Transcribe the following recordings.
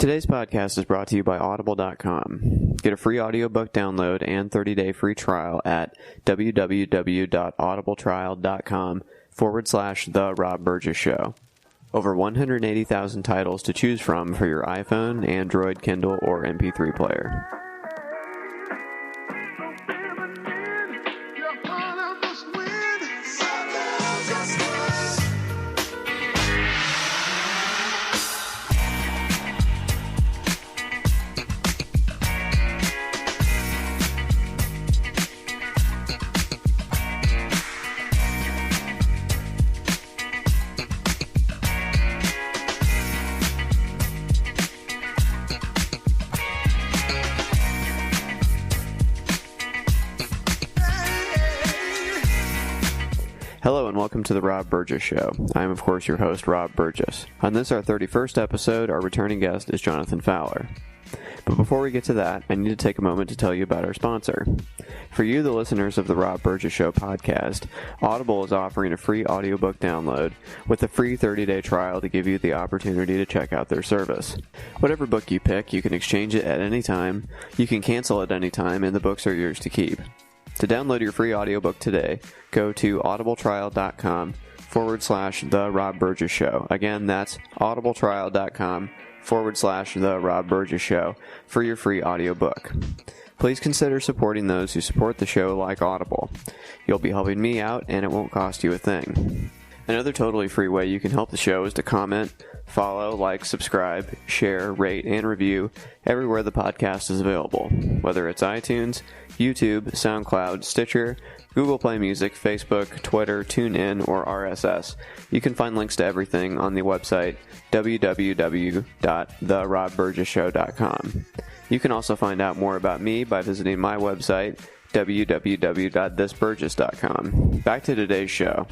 Today's podcast is brought to you by Audible.com. Get a free audiobook download and 30-day free trial at www.audibletrial.com/The Rob Burgess Show. Over 180,000 titles to choose from for your iPhone, Android, Kindle, or MP3 player. Hello and welcome to the Rob Burgess Show. I am, of course, your host, Rob Burgess. On this, our 31st episode, our returning guest is Jonathan Fowler. But before we get to that, I need to take a moment to tell you about our sponsor. For you, the listeners of the Rob Burgess Show podcast, Audible is offering a free audiobook download with a free 30-day trial to give you the opportunity to check out their service. Whatever book you pick, you can exchange it at any time, you can cancel at any time, and the books are yours to keep. To download your free audiobook today, go to audibletrial.com/The Rob Burgess Show. Again, that's audibletrial.com/The Rob Burgess Show for your free audiobook. Please consider supporting those who support the show like Audible. You'll be helping me out, and it won't cost you a thing. Another totally free way you can help the show is to comment, follow, like, subscribe, share, rate, and review everywhere the podcast is available, whether it's iTunes, YouTube, SoundCloud, Stitcher, Google Play Music, Facebook, Twitter, TuneIn, or RSS. You can find links to everything on the website www.therobburgessshow.com. You can also find out more about me by visiting my website www.thisburgess.com. Back to today's show.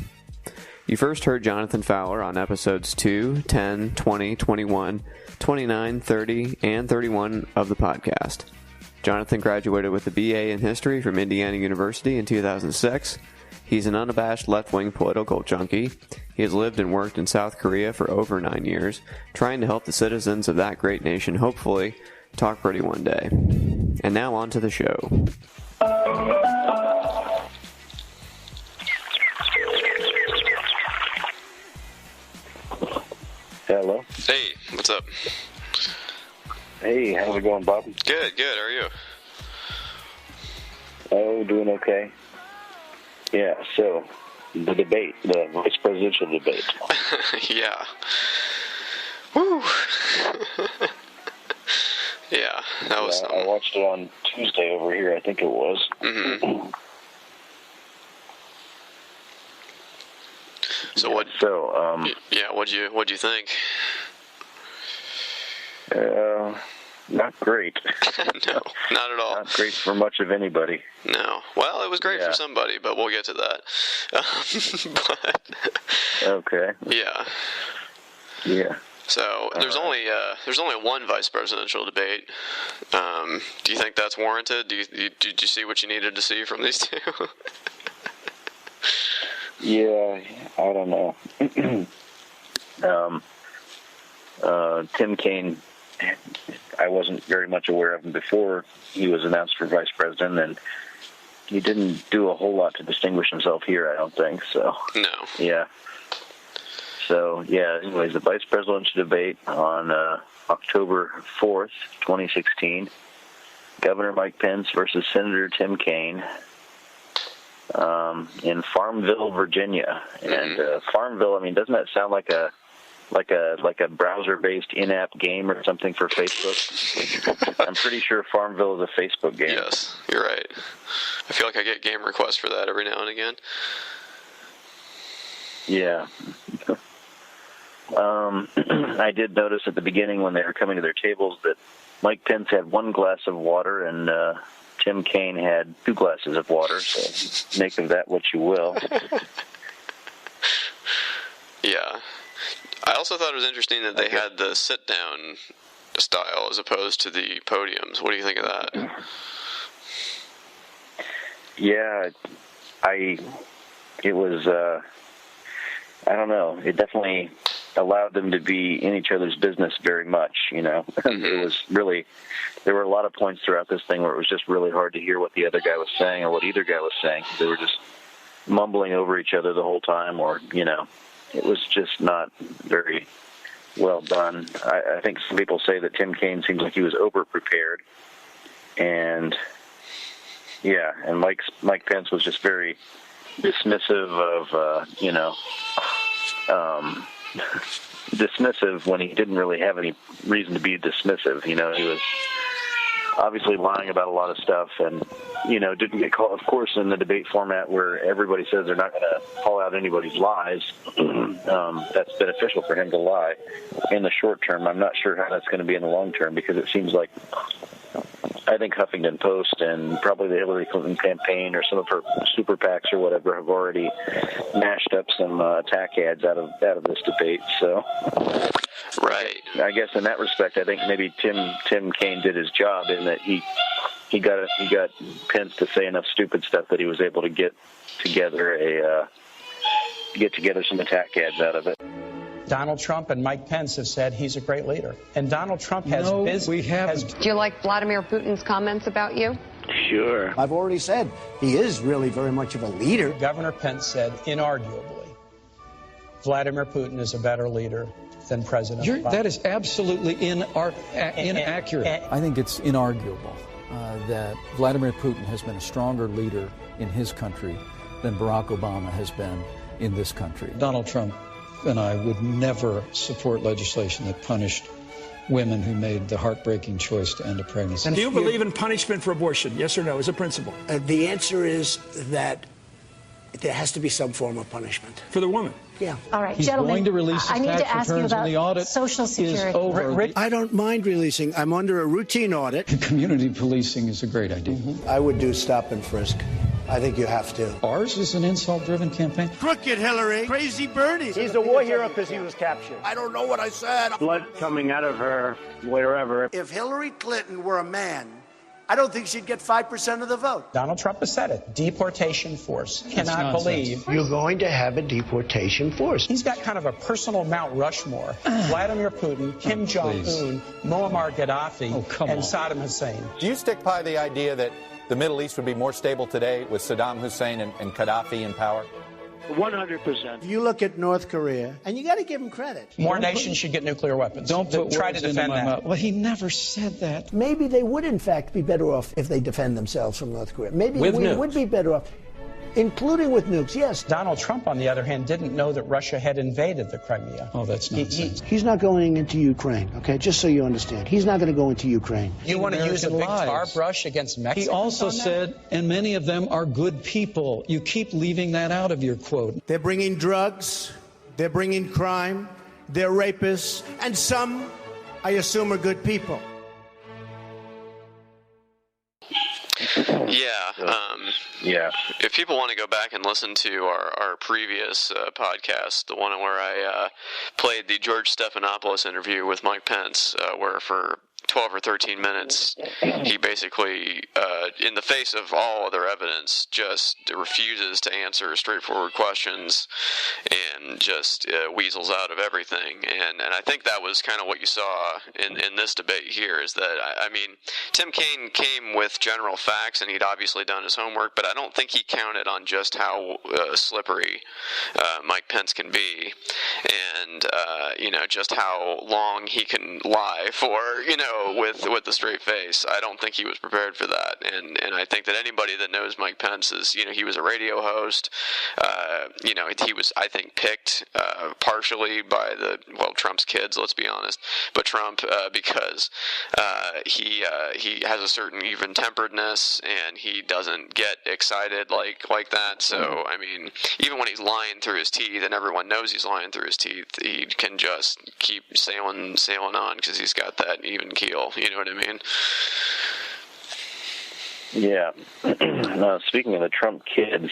You first heard Jonathan Fowler on episodes 2, 10, 20, 21, 29, 30, and 31 of the podcast. Jonathan graduated with a BA in History from Indiana University in 2006. He's an unabashed left-wing political junkie. He has lived and worked in South Korea for over 9 years, trying to help the citizens of that great nation hopefully talk pretty one day. And now on to the show. Hello. Hey, what's up? Hey, how's it going, Bob? Good. How are you? Oh, doing okay. Yeah, so, the debate, the vice presidential debate. Yeah. Woo! Yeah, that was something. I watched it on Tuesday over here, I think it was. Mm-hmm. So what'd you think? Not great. No, not at all. Not great for much of anybody. No. Well, it was great for somebody, but we'll get to that. Okay. Yeah. Yeah. So there's only one vice presidential debate. Do you think that's warranted? Did you see what you needed to see from these two? Yeah, I don't know. Tim Kaine, I wasn't very much aware of him before he was announced for vice president, and he didn't do a whole lot to distinguish himself here, I don't think. So No. Yeah. So, yeah, anyways, the vice presidential debate on October 4th, 2016, Governor Mike Pence versus Senator Tim Kaine in Farmville, Virginia. And Farmville, I mean, doesn't that sound like a browser-based in-app game or something for Facebook? I'm pretty sure Farmville is a Facebook game. Yes, you're right. I feel like I get game requests for that every now and again. Yeah. I did notice at the beginning when they were coming to their tables that Mike Pence had one glass of water and Tim Kaine had 2 glasses of water, so make of that what you will. Yeah. I also thought it was interesting that they had the sit-down style as opposed to the podiums. What do you think of that? Yeah, it was, I don't know, it definitely, allowed them to be in each other's business very much, It was really, there were a lot of points throughout this thing where it was just really hard to hear what the other guy was saying or what either guy was saying. They were just mumbling over each other the whole time, or, it was just not very well done. I think some people say that Tim Kaine seems like he was over-prepared. And, and Mike Pence was just very dismissive of, dismissive when he didn't really have any reason to be dismissive. He was obviously lying about a lot of stuff and, didn't get called, of course, in the debate format where everybody says they're not going to call out anybody's lies. That's beneficial for him to lie in the short term. I'm not sure how that's going to be in the long term, because it seems like, I think Huffington Post and probably the Hillary Clinton campaign or some of her super PACs or whatever have already mashed up some attack ads out of this debate. So, right. I guess in that respect, I think maybe Tim Kaine did his job in that he got Pence to say enough stupid stuff that he was able to get together some attack ads out of it. Donald Trump and Mike Pence have said he's a great leader. And Donald Trump has... No, we haven't. Do you like Vladimir Putin's comments about you? Sure. I've already said he is really very much of a leader. Governor Pence said, inarguably, Vladimir Putin is a better leader than President Obama. That is absolutely inaccurate. I think it's inarguable that Vladimir Putin has been a stronger leader in his country than Barack Obama has been in this country. Donald Trump and I would never support legislation that punished women who made the heartbreaking choice to end a pregnancy. Do you believe in punishment for abortion? Yes or no, as a principle? The answer is that there has to be some form of punishment. For the woman? Yeah. All right, He's gentlemen, going to release his I need tax to ask you returns about and the audit Social Security. is over. I don't mind releasing. I'm under a routine audit. Community policing is a great idea. I would do stop and frisk. I think you have to. Ours is an insult-driven campaign. Crooked Hillary. Crazy Bernie. He's a war hero because he was captured. I don't know what I said. Blood coming out of her, wherever. If Hillary Clinton were a man, I don't think she'd get 5% of the vote. Donald Trump has said it. Deportation force. Cannot believe. You're going to have a deportation force. He's got kind of a personal Mount Rushmore. Vladimir Putin, Kim Jong-un, Muammar Gaddafi, and Saddam Hussein. Do you stick by the idea that the Middle East would be more stable today with Saddam Hussein and Gaddafi in power? 100%. If you look at North Korea, and you got to give them credit. More nations should get nuclear weapons. Don't try to defend that. Well, he never said that. Maybe they would, in fact, be better off if they defend themselves from North Korea. Maybe we would be better off, including with nukes, yes. Donald Trump, on the other hand, didn't know that Russia had invaded the Crimea. Oh, that's nonsense. He's not going into Ukraine, okay? Just so you understand. He's not going to go into Ukraine. You want to use a big tar brush against Mexico? He also said, and many of them are good people. You keep leaving that out of your quote. They're bringing drugs. They're bringing crime. They're rapists. And some, I assume, are good people. Yeah. If people want to go back and listen to our previous podcast, the one where I played the George Stephanopoulos interview with Mike Pence, where for 12 or 13 minutes, he basically, in the face of all other evidence, just refuses to answer straightforward questions and just weasels out of everything. And I think that was kind of what you saw in this debate here, is that, I mean, Tim Kaine came with general facts, and he'd obviously done his homework, but I don't think he counted on just how slippery Mike Pence can be, and, just how long he can lie for, with the straight face. I don't think he was prepared for that, and I think that anybody that knows Mike Pence is, he was a radio host. He was, I think, picked partially by Trump's kids, let's be honest, but Trump because he has a certain even-temperedness, and he doesn't get excited like that. So I mean, even when he's lying through his teeth, and everyone knows he's lying through his teeth, he can just keep sailing on because he's got that even keel. You know what I mean? Yeah. Speaking of the Trump kids,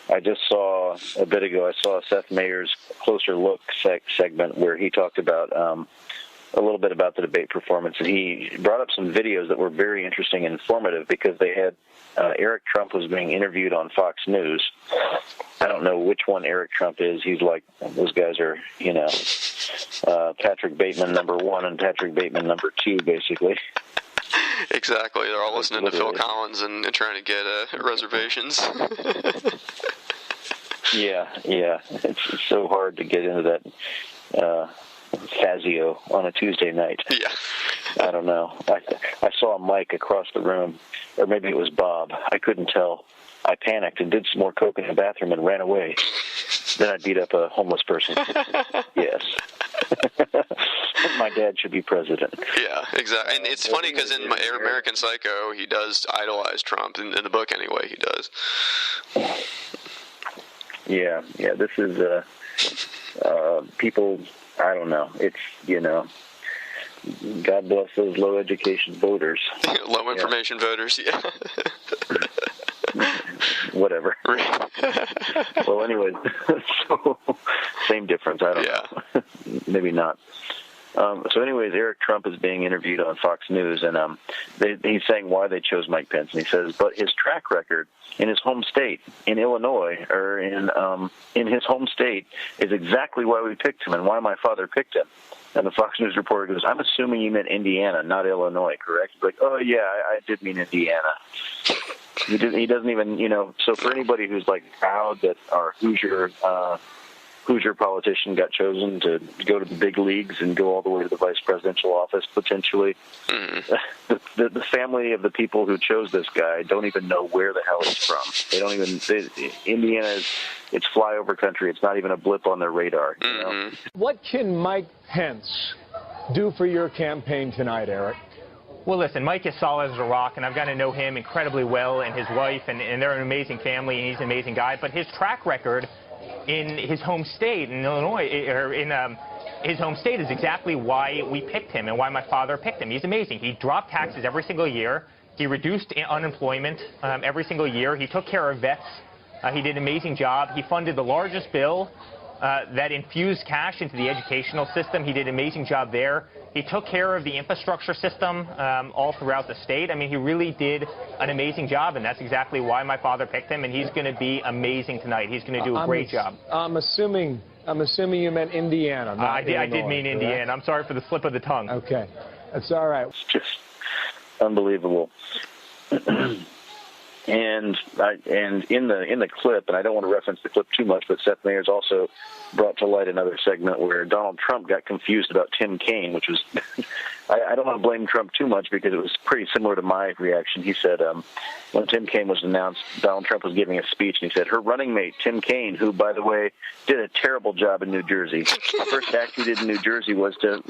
I just saw a bit ago, I saw Seth Meyers' Closer Look segment where he talked about a little bit about the debate performance, and he brought up some videos that were very interesting and informative because they had Eric Trump was being interviewed on Fox News. I don't know which one Eric Trump is. He's like, those guys are, Patrick Bateman #1 and Patrick Bateman 2, basically. Exactly. They're all listening to Phil Collins and trying to get reservations. Yeah. It's so hard to get into that Fazio on a Tuesday night. Yeah. I don't know. I saw Mike across the room, or maybe it was Bob. I couldn't tell. I panicked and did some more coke in the bathroom and ran away. Then I beat up a homeless person. Yes. My dad should be president. Yeah, exactly. And it's funny because in American Psycho, he does idolize Trump. In the book, anyway, he does. Yeah. This is people. I don't know. It's God bless those low education voters. Low information voters. Yeah. Whatever. Well, anyway, so same difference. I don't know. Maybe not. So anyways, Eric Trump is being interviewed on Fox News, and he's saying why they chose Mike Pence, and he says, but his track record in his home state, in Illinois, or in his home state, is exactly why we picked him and why my father picked him. And the Fox News reporter goes, I'm assuming you meant Indiana, not Illinois, correct? He's like, oh, yeah, I did mean Indiana. He doesn't even, so for anybody who's like proud that our Hoosier politician got chosen to go to the big leagues and go all the way to the vice presidential office, potentially, the family of the people who chose this guy don't even know where the hell he's from. They don't even, Indiana it's flyover country. It's not even a blip on their radar. What can Mike Pence do for your campaign tonight, Eric? Well, listen, Mike is solid as a rock, and I've gotten to know him incredibly well and his wife, and they're an amazing family, and he's an amazing guy. But his track record in his home state, in Illinois, or in his home state, is exactly why we picked him and why my father picked him. He's amazing. He dropped taxes every single year. He reduced unemployment every single year. He took care of vets. He did an amazing job. He funded the largest bill that infused cash into the educational system. He did an amazing job there. He took care of the infrastructure system all throughout the state. I mean, he really did an amazing job, and that's exactly why my father picked him, and he's going to be amazing tonight. He's going to do a great job. I'm assuming you meant Indiana, not I did mean Indiana. I'm sorry for the slip of the tongue. Okay. That's all right. It's just unbelievable. And in the clip, and I don't want to reference the clip too much, but Seth Meyers also brought to light another segment where Donald Trump got confused about Tim Kaine, which was, I don't want to blame Trump too much because it was pretty similar to my reaction. He said when Tim Kaine was announced, Donald Trump was giving a speech, and he said, her running mate, Tim Kaine, who, by the way, did a terrible job in New Jersey. The first act he did in New Jersey was to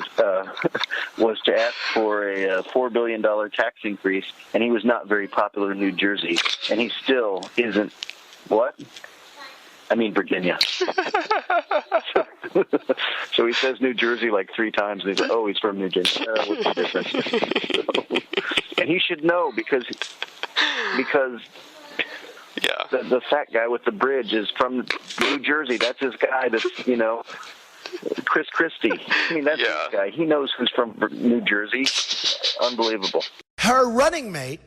ask for a $4 billion tax increase, and he was not very popular in New Jersey, and he still isn't. What? I mean Virginia. So he says New Jersey like 3 times, and he's like, oh, he's from New Jersey. What's the difference? And he should know because the fat guy with the bridge is from New Jersey. That's his guy. That's Chris Christie. I mean, that's his guy. He knows who's from New Jersey. Unbelievable. Her running mate,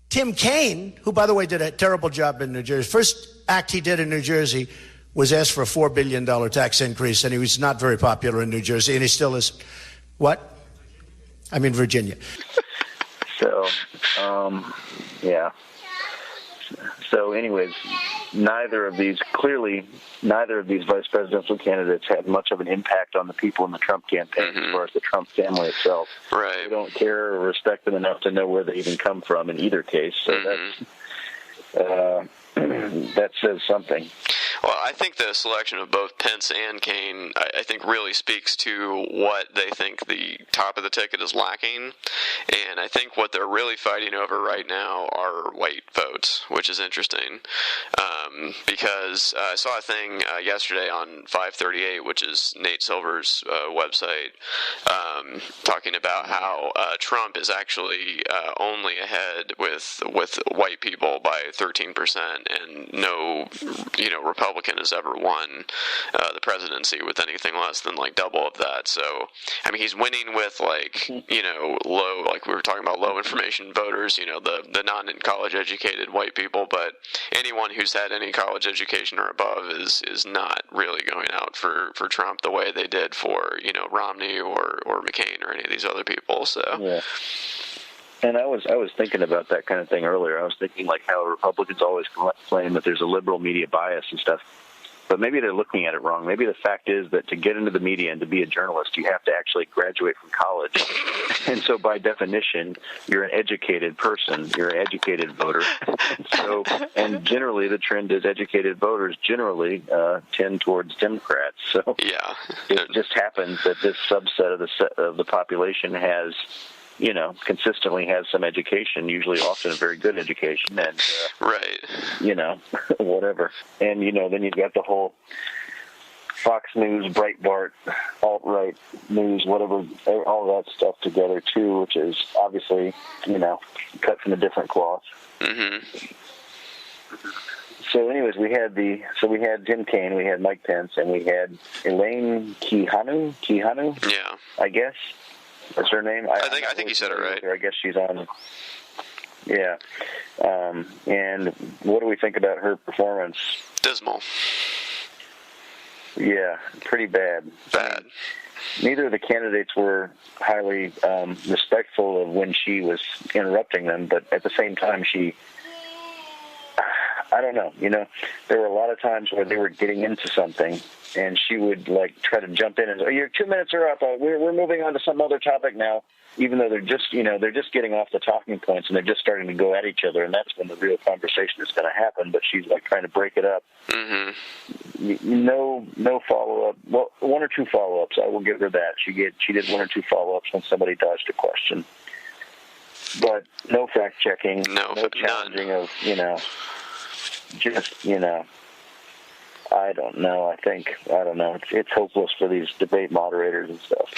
Tim Kaine, who, by the way, did a terrible job in New Jersey. First act he did in New Jersey was ask for a $4 billion tax increase, and he was not very popular in New Jersey, and he still is. What? I mean Virginia. So, yeah. So, anyways, neither of these vice presidential candidates had much of an impact on the people in the Trump campaign as far as the Trump family itself. Right. They don't care or respect them enough to know where they even come from in either case. So that says something. Well, I think the selection of both Pence and Kaine, I think, really speaks to what they think the top of the ticket is lacking. And I think what they're really fighting over right now are white votes, which is interesting. Because I saw a thing yesterday on 538, which is Nate Silver's website, talking about how Trump is actually only ahead with white people by 13%, and no, Republicans Republican has ever won the presidency with anything less than like double of that. So, I mean, he's winning with like, you know, low, like we were talking about, low information voters, you know, the non-college educated white people, but anyone who's had any college education or above is not really going out for Trump the way they did for, you know, Romney or McCain or any of these other people. So yeah. And I was thinking about that kind of thing earlier. I was thinking like how Republicans always claim that there's a liberal media bias and stuff, but maybe they're looking at it wrong. Maybe the fact is that to get into the media and to be a journalist, you have to actually graduate from college. And so by definition, you're an educated person. You're an educated voter. So, and generally the trend is educated voters generally tend towards Democrats. So yeah, it just happens that this subset of the population has, you know, consistently has some education, usually often a very good education, and right, you know, whatever. And you know, then you've got the whole Fox News, Breitbart, alt-right news, whatever, all that stuff together too, which is obviously, you know, cut from a different cloth. Mm-hmm. So, anyways, we had Tim Kaine, we had Mike Pence, and we had Elaine Quijano, yeah, I guess. What's her name? I think you said it right. I guess she's on. Yeah. And what do we think about her performance? Dismal. Yeah, pretty bad. Bad. Neither of the candidates were highly respectful of when she was interrupting them, but at the same time, I don't know. You know, there were a lot of times where they were getting into something, and she would like try to jump in and say, "Oh, your 2 minutes are up. We're moving on to some other topic now." Even though they're just getting off the talking points and they're just starting to go at each other, and that's when the real conversation is going to happen. But she's like trying to break it up. Mm-hmm. No follow up. Well, 1 or 2 follow ups. I will give her that. She did 1 or 2 follow ups when somebody dodged a question, but no fact checking, no challenging none. of, you know. Just, you know, I don't know. I don't know. It's hopeless for these debate moderators and stuff.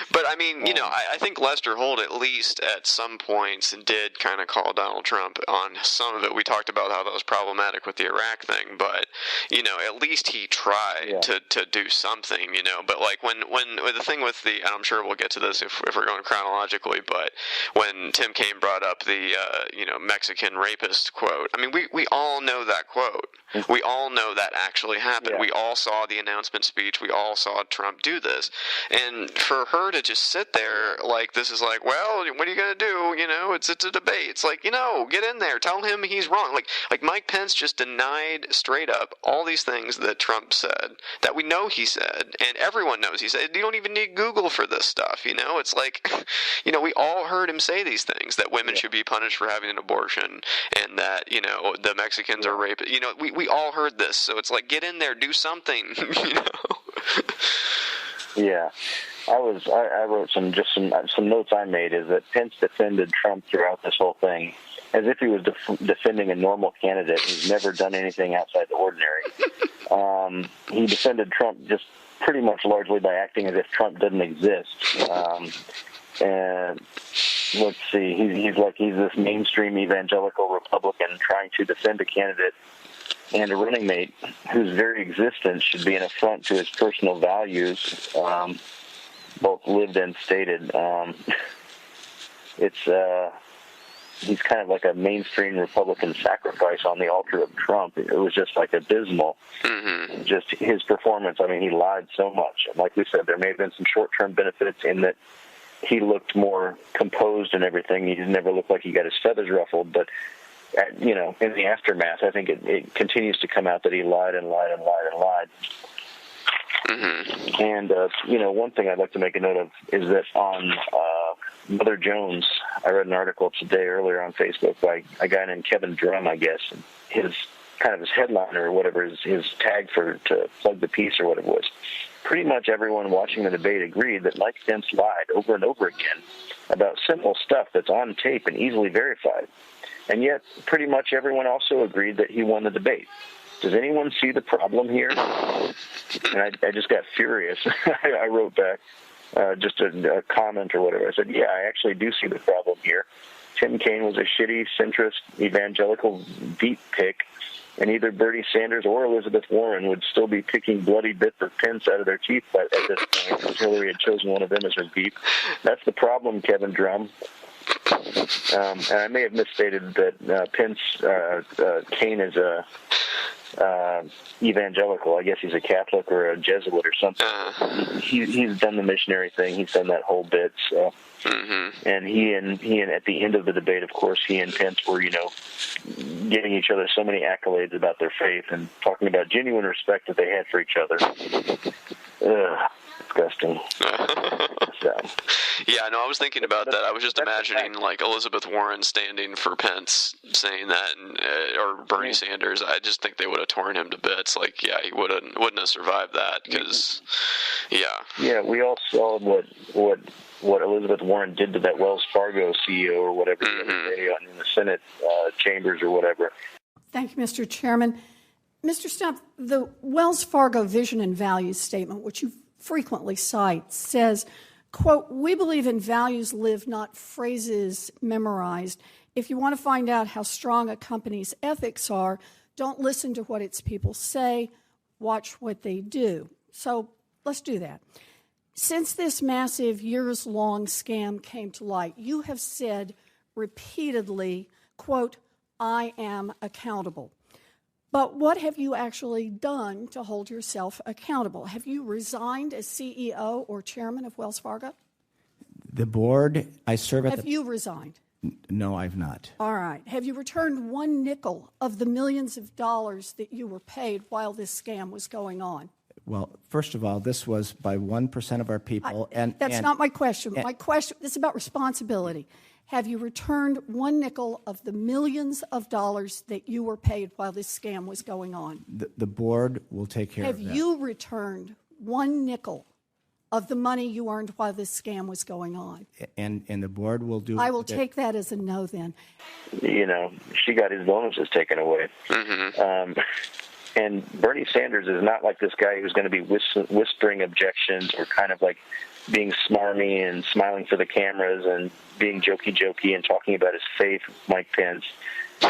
But, I mean, you know, I think Lester Holt, at least at some points, did kind of call Donald Trump on some of it. We talked about how that was problematic with the Iraq thing, but, you know, at least he tried to do something, you know. But, like, when the thing with and I'm sure we'll get to this if we're going chronologically, but when Tim Kaine brought up the, you know, Mexican rapist quote, I mean, we all know that quote. We all know that actually happened. Yeah. We all saw the announcement speech. We all saw Trump do this. And for her to just sit there like this is like, well, what are you going to do? You know, it's a debate. It's like, you know, get in there. Tell him he's wrong. Like Mike Pence just denied straight up all these things that Trump said, that we know he said, and everyone knows he said. You don't even need Google for this stuff, you know? It's like, you know, we all heard him say these things, that women should be punished for having an abortion, and that, you know, the Mexicans are rapists. You know, we all heard this, so it's like, get in there, do something, you know? Yeah. I wrote some notes I made is that Pence defended Trump throughout this whole thing as if he was defending a normal candidate who's never done anything outside the ordinary. He defended Trump just pretty much largely by acting as if Trump didn't exist. And let's see, he's this mainstream evangelical Republican trying to defend a candidate and a running mate whose very existence should be an affront to his personal values, both lived and stated. He's kind of like a mainstream Republican sacrifice on the altar of Trump. It was just like abysmal. Mm-hmm. Just his performance. I mean, he lied so much. And like we said, there may have been some short-term benefits in that he looked more composed and everything. He never looked like he got his feathers ruffled, but you know, in the aftermath, I think it continues to come out that he lied and lied and lied and lied. Mm-hmm. And, you know, one thing I'd like to make a note of is that on Mother Jones, I read an article today earlier on Facebook by a guy named Kevin Drum, I guess. And his headline or whatever, his tag to plug the piece or whatever it was. Pretty much everyone watching the debate agreed that Mike Pence lied over and over again about simple stuff that's on tape and easily verified. And yet, pretty much everyone also agreed that he won the debate. Does anyone see the problem here? And I just got furious. I wrote back just a comment or whatever. I said, yeah, I actually do see the problem here. Tim Kaine was a shitty, centrist, evangelical Veep pick, and either Bernie Sanders or Elizabeth Warren would still be picking bloody bits of Pence out of their teeth at this point, because Hillary had chosen one of them as her Veep. That's the problem, Kevin Drum. And I may have misstated that Kaine is a evangelical. I guess he's a Catholic or a Jesuit or something. He's done the missionary thing. He's done that whole bit. So, and he and at the end of the debate, of course, he and Pence were, giving each other so many accolades about their faith and talking about genuine respect that they had for each other. Disgusting. Yeah, no, I was thinking about that. I was just imagining like Elizabeth Warren standing for Pence, saying that, or Bernie Sanders. I just think they would have torn him to bits. Like, yeah, he wouldn't have survived that because, yeah, we all saw what Elizabeth Warren did to that Wells Fargo CEO or whatever the other day in the Senate chambers or whatever. Thank you, Mr. Chairman. Mr. Stump, the Wells Fargo Vision and Values Statement, which you frequently cite, says, quote, "We believe in values lived, not phrases memorized. If you want to find out how strong a company's ethics are, don't listen to what its people say, watch what they do." So let's do that. Since this massive years-long scam came to light, you have said repeatedly, quote, "I am accountable." But what have you actually done to hold yourself accountable? Have you resigned as CEO or chairman of Wells Fargo? The board, I serve at Have you resigned? No, I've not. All right. Have you returned one nickel of the millions of dollars that you were paid while this scam was going on? Well, first of all, this was by 1% of our people. That's not my question. My question is about responsibility. Have you returned one nickel of the millions of dollars that you were paid while this scam was going on? The board will take care of that. Have you returned one nickel of the money you earned while this scam was going on? And the board will do... I will take that as a no then. She got his bonuses taken away. And Bernie Sanders is not like this guy who's going to be whispering objections or kind of like being smarmy and smiling for the cameras and being jokey and talking about his faith, Mike Pence.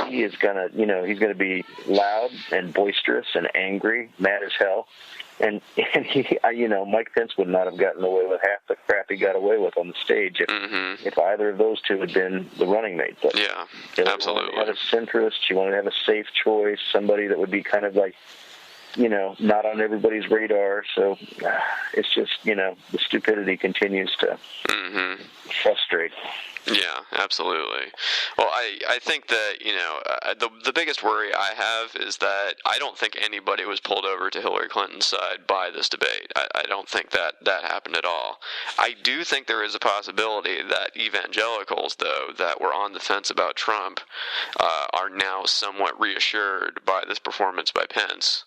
He is going to, he's going to be loud and boisterous and angry, mad as hell. And he, Mike Pence would not have gotten away with half the crap he got away with on the stage if either of those two had been the running mate. But yeah, absolutely. She wanted to have a centrist. She wanted to have a safe choice, somebody that would be kind of like, not on everybody's radar. So it's just, the stupidity continues to frustrate. Yeah, absolutely. Well, I think that, the biggest worry I have is that I don't think anybody was pulled over to Hillary Clinton's side by this debate. I don't think that happened at all. I do think there is a possibility that evangelicals, though, that were on the fence about Trump, are now somewhat reassured by this performance by Pence.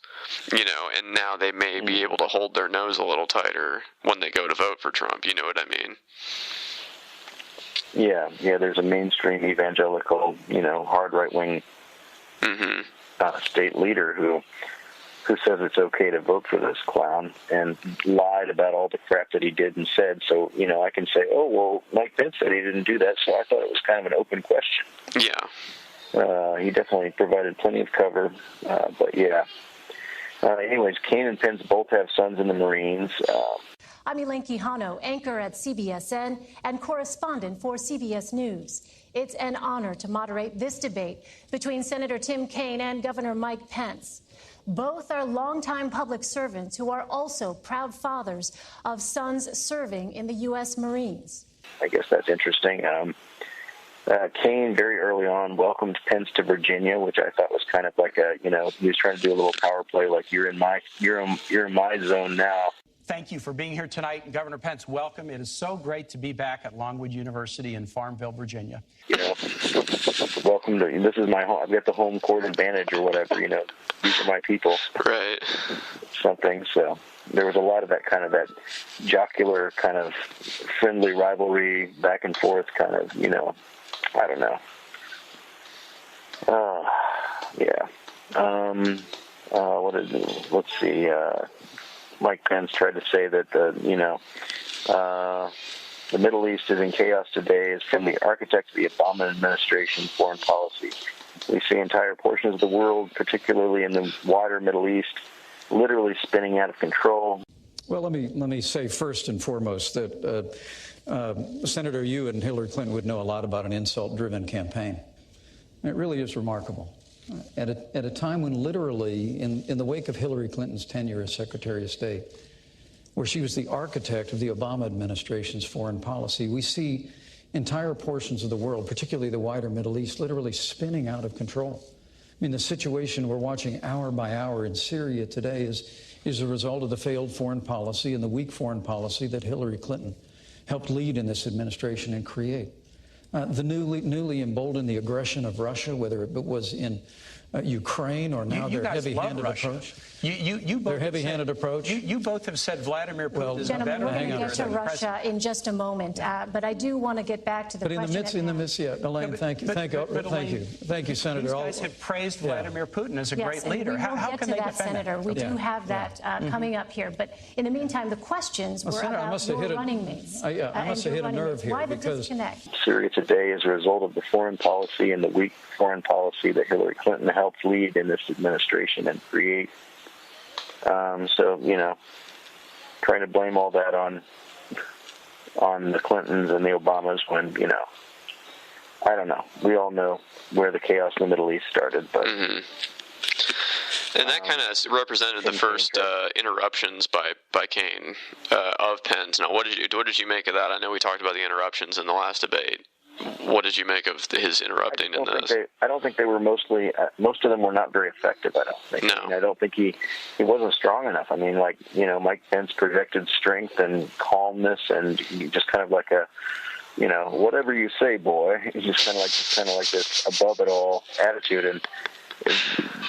And now they may be able to hold their nose a little tighter when they go to vote for Trump. You know what I mean? Yeah, there's a mainstream evangelical, hard right-wing state leader who says it's okay to vote for this clown and lied about all the crap that he did and said. So, I can say, oh, well, Mike Pence said he didn't do that, so I thought it was kind of an open question. Yeah. He definitely provided plenty of cover, but yeah. Anyways, Kaine and Pence both have sons in the Marines. I'm Elaine Quijano, anchor at CBSN and correspondent for CBS News. It's an honor to moderate this debate between Senator Tim Kaine and Governor Mike Pence. Both are longtime public servants who are also proud fathers of sons serving in the U.S. Marines. I guess that's interesting. Kaine very early on welcomed Pence to Virginia, which I thought was kind of like he was trying to do a little power play, like you're in my zone now. Thank you for being here tonight. Governor Pence, welcome. It is so great to be back at Longwood University in Farmville, Virginia. Welcome to, this is my home. I've got the home court advantage or whatever, these are my people. Right. Something, so there was a lot of that kind of that jocular kind of friendly rivalry, back and forth kind of, I don't know. Let's see, Mike Pence tried to say that The Middle East is in chaos today is from the architect of the Obama administration foreign policy. We see entire portions of the world, particularly in the wider Middle East, literally spinning out of control. Well, let me say first and foremost that Senator, you and Hillary Clinton would know a lot about an insult-driven campaign. It really is remarkable. At a time when literally, in the wake of Hillary Clinton's tenure as Secretary of State, where she was the architect of the Obama administration's foreign policy, we see entire portions of the world, particularly the wider Middle East, literally spinning out of control. I mean, the situation we're watching hour by hour in Syria today is a result of the failed foreign policy and the weak foreign policy that Hillary Clinton helped lead in this administration and create. The newly emboldened the aggression of Russia, whether it was in Ukraine or now their heavy-handed approach. Their heavy-handed approach. You both have said Vladimir Putin is a better Gentlemen, we're going to get to Russia president. in just a moment, but I do want to get back to the question. In the midst, Elaine, thank you, Senator. These guys have praised Vladimir Putin as a great leader. How can they defend Senator? We do have that coming up here, but in the meantime, the questions were about your running mates. I must have hit a nerve here. Why the disconnect? Syria today is a result of the foreign policy and the weak foreign policy that Hillary Clinton helped lead in this administration and create. Trying to blame all that on the Clintons and the Obamas when, I don't know. We all know where the chaos in the Middle East started, but. Mm-hmm. And that kind of represented the first interruptions by Kaine of Pence. Now, what did you make of that? I know we talked about the interruptions in the last debate. What did you make of his interrupting in this? I don't think they were most of them were not very effective, I don't think. No. I mean, I don't think he wasn't strong enough. I mean, Mike Pence projected strength and calmness and just kind of like a, whatever you say, boy. He's just kind of like this above it all attitude. And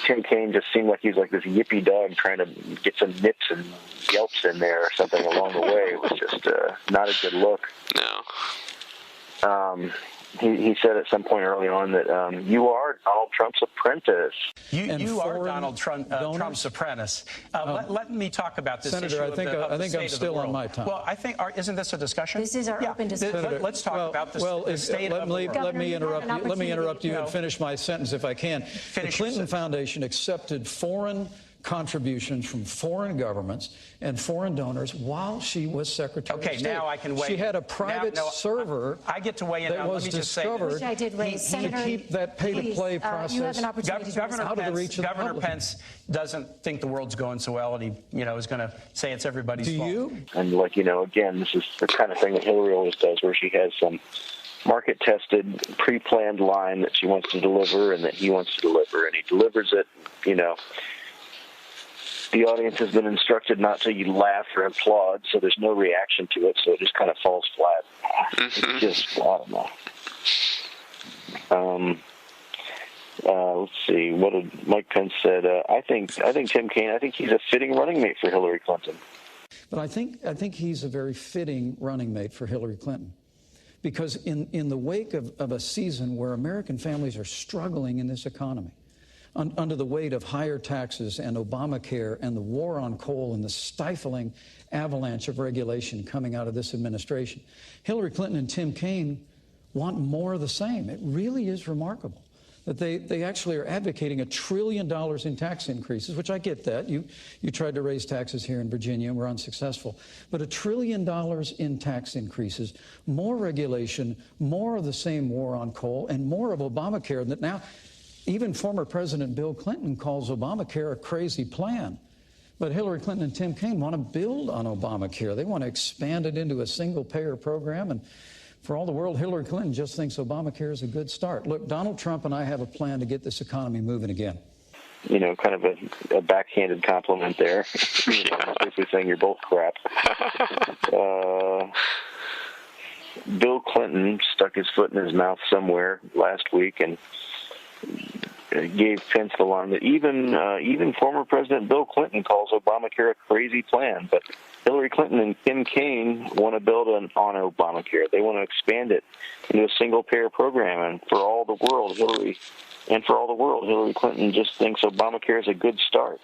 Tim Kaine just seemed like he was like this yippy dog trying to get some nips and yelps in there or something along the way. It was just not a good look. No. He said at some point early on that you are Donald Trump's apprentice. You are Donald Trump's apprentice. Let me talk about this Senator, issue. I think I'm still on my time. Well, isn't this a discussion? This is our open discussion. Let's talk about the state of the world. Let me interrupt you and finish my sentence if I can. The Clinton Foundation accepted foreign contributions from foreign governments and foreign donors while she was Secretary of State. Okay, now I can weigh in. She had a private server. I get to weigh in. That was discovered to keep that pay-to-play process you have an opportunity out of the reach of the Governor public. Pence doesn't think the world's going so well, and he, is going to say it's everybody's fault. Do you? And again, this is the kind of thing that Hillary always does, where she has some market-tested, pre-planned line that she wants to deliver and that he wants to deliver, and he delivers it. The audience has been instructed not to laugh or applaud, so there's no reaction to it, so it just kind of falls flat. It's just, I don't know. Let's see. What did Mike Pence said? I think Tim Kaine, he's a fitting running mate for Hillary Clinton. But I think he's a very fitting running mate for Hillary Clinton. Because in the wake of a season where American families are struggling in this economy, under the weight of higher taxes and Obamacare and the war on coal and the stifling avalanche of regulation coming out of this administration, Hillary Clinton and Tim Kaine want more of the same. It really is remarkable that they actually are advocating $1 trillion in tax increases, which I get that. You tried to raise taxes here in Virginia and were unsuccessful. But $1 trillion in tax increases, more regulation, more of the same war on coal, and more of Obamacare that now even former President Bill Clinton calls Obamacare a crazy plan. But Hillary Clinton and Tim Kaine want to build on Obamacare. They want to expand it into a single-payer program. And for all the world, Hillary Clinton just thinks Obamacare is a good start. Look, Donald Trump and I have a plan to get this economy moving again. Kind of a backhanded compliment there. Basically saying you're both crap. Bill Clinton stuck his foot in his mouth somewhere last week and gave Pence the line that even former President Bill Clinton calls Obamacare a crazy plan. But Hillary Clinton and Tim Kaine want to build on Obamacare. They want to expand it into a single-payer program. And for all the world, Hillary Clinton just thinks Obamacare is a good start.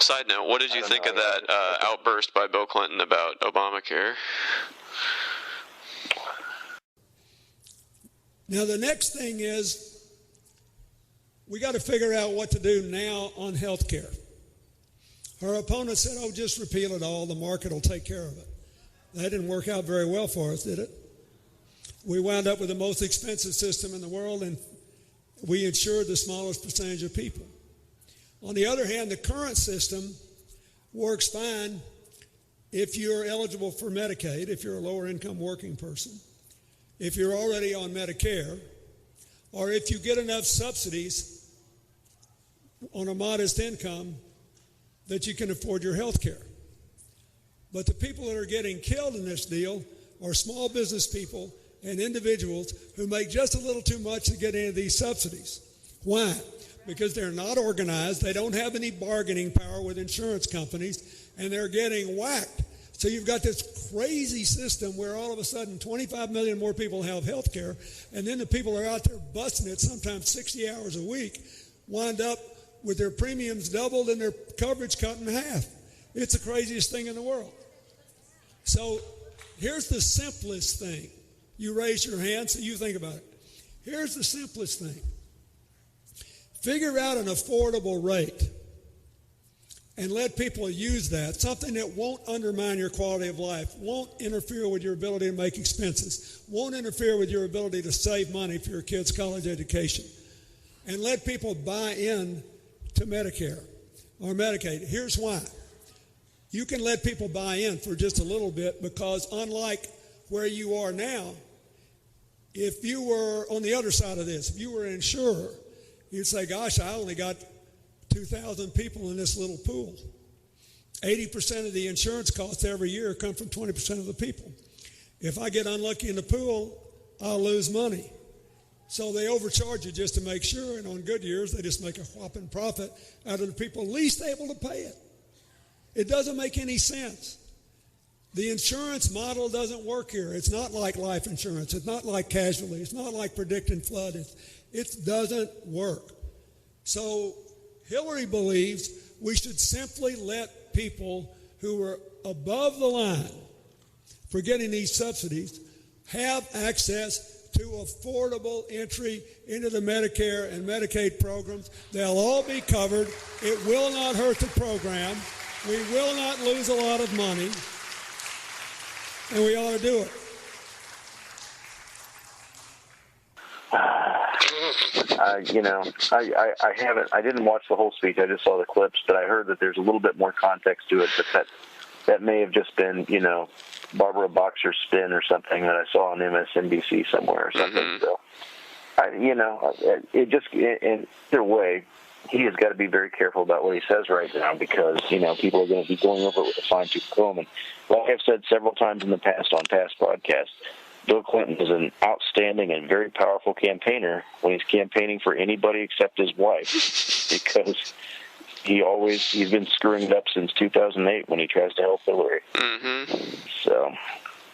Side note, what did you think of that outburst by Bill Clinton about Obamacare? Now, the next thing is we got to figure out what to do now on health care. Her opponent said, oh, just repeal it all. The market will take care of it. That didn't work out very well for us, did it? We wound up with the most expensive system in the world, and we insured the smallest percentage of people. On the other hand, the current system works fine if you're eligible for Medicaid, if you're a lower-income working person, if you're already on Medicare, or if you get enough subsidies on a modest income that you can afford your health care. But the people that are getting killed in this deal are small business people and individuals who make just a little too much to get any of these subsidies. Why? Because they're not organized, they don't have any bargaining power with insurance companies, and they're getting whacked. So you've got this crazy system where all of a sudden 25 million more people have health care, and then the people are out there busting it sometimes 60 hours a week, wind up with their premiums doubled and their coverage cut in half. It's the craziest thing in the world. So here's the simplest thing. You raise your hand, so you think about it. Here's the simplest thing. Figure out an affordable rate and let people use that, something that won't undermine your quality of life, won't interfere with your ability to make expenses, won't interfere with your ability to save money for your kids' college education, and let people buy in to Medicare or Medicaid. Here's why. You can let people buy in for just a little bit because unlike where you are now, if you were on the other side of this, if you were an insurer, you'd say, gosh, I only got 2,000 people in this little pool. 80% of the insurance costs every year come from 20% of the people. If I get unlucky in the pool, I'll lose money. So they overcharge you just to make sure, and on good years, they just make a whopping profit out of the people least able to pay it. It doesn't make any sense. The insurance model doesn't work here. It's not like life insurance. It's not like casualty. It's not like predicting flood. It doesn't work. So Hillary believes we should simply let people who are above the line for getting these subsidies have access to affordable entry into the Medicare and Medicaid programs. They'll all be covered. It will not hurt the program. We will not lose a lot of money. And we ought to do it. I didn't watch the whole speech. I just saw the clips, but I heard that there's a little bit more context to it. But that may have just been, Barbara Boxer's spin or something that I saw on MSNBC somewhere or something. So, either way, he has got to be very careful about what he says right now because, people are going to be going over it with a fine-tooth comb. And like I've said several times in the past on past podcasts, Bill Clinton is an outstanding and very powerful campaigner when he's campaigning for anybody except his wife because he's been screwing it up since 2008 when he tries to help Hillary. Mm-hmm. So,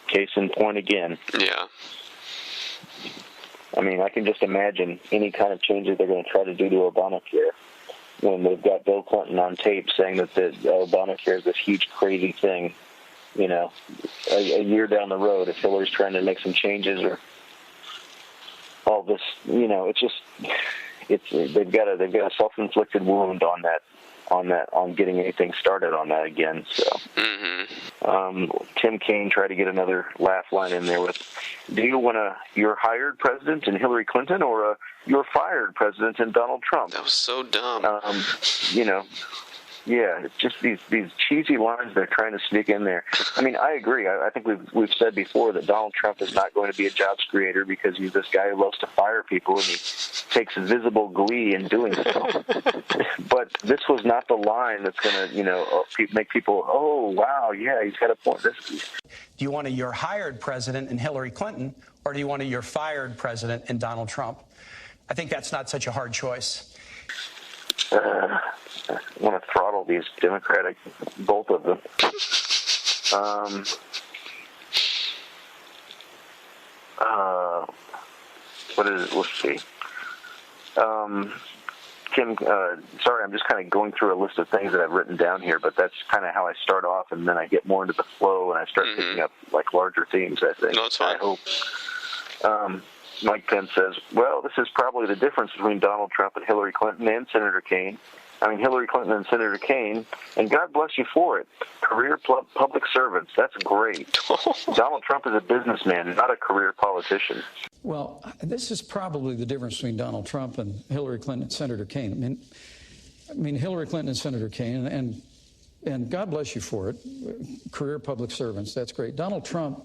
case in point again. Yeah. I mean, I can just imagine any kind of changes they're going to try to do to Obamacare when they've got Bill Clinton on tape saying that Obamacare is this huge, crazy thing. A year down the road, if Hillary's trying to make some changes or all this, they've got a self-inflicted wound on getting anything started on that again. So, Tim Kaine tried to get another laugh line in there with, do you want your hired president in Hillary Clinton or your fired president in Donald Trump? That was so dumb. Yeah, it's just these cheesy lines they're trying to sneak in there. I mean, I agree. I think we've said before that Donald Trump is not going to be a jobs creator because he's this guy who loves to fire people and he takes visible glee in doing so. But this was not the line that's going to, make people, oh, wow, yeah, he's got a point. Do you want your hired president in Hillary Clinton or do you want your fired president in Donald Trump? I think that's not such a hard choice. I want to throttle these Democratic, both of them. What is it? Let's see. Kim, sorry, I'm just kind of going through a list of things that I've written down here, but that's kind of how I start off, and then I get more into the flow, and I start picking up, like, larger themes, I think. No, that's fine. I hope. Mike Pence says, well, this is probably the difference between Donald Trump and Hillary Clinton and Senator Kaine. I mean, Hillary Clinton and Senator Kaine, and God bless you for it. Career public servants, that's great. Donald Trump is a businessman, not a career politician. Well, this is probably the difference between Donald Trump and Hillary Clinton and Senator Kaine. I mean, Hillary Clinton and Senator Kaine, and God bless you for it, career public servants, that's great. Donald Trump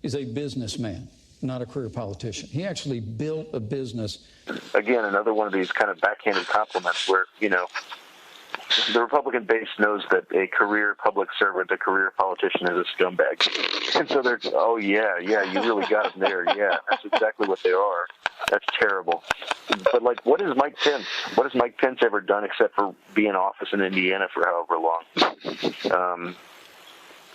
is a businessman, not a career politician. He actually built a business. Again, another one of these kind of backhanded compliments where, you know, the Republican base knows that a career public servant, a career politician is a scumbag. And so they're, oh, yeah, you really got them there. Yeah, that's exactly what they are. That's terrible. But, like, what has Mike Pence ever done except for be in office in Indiana for however long?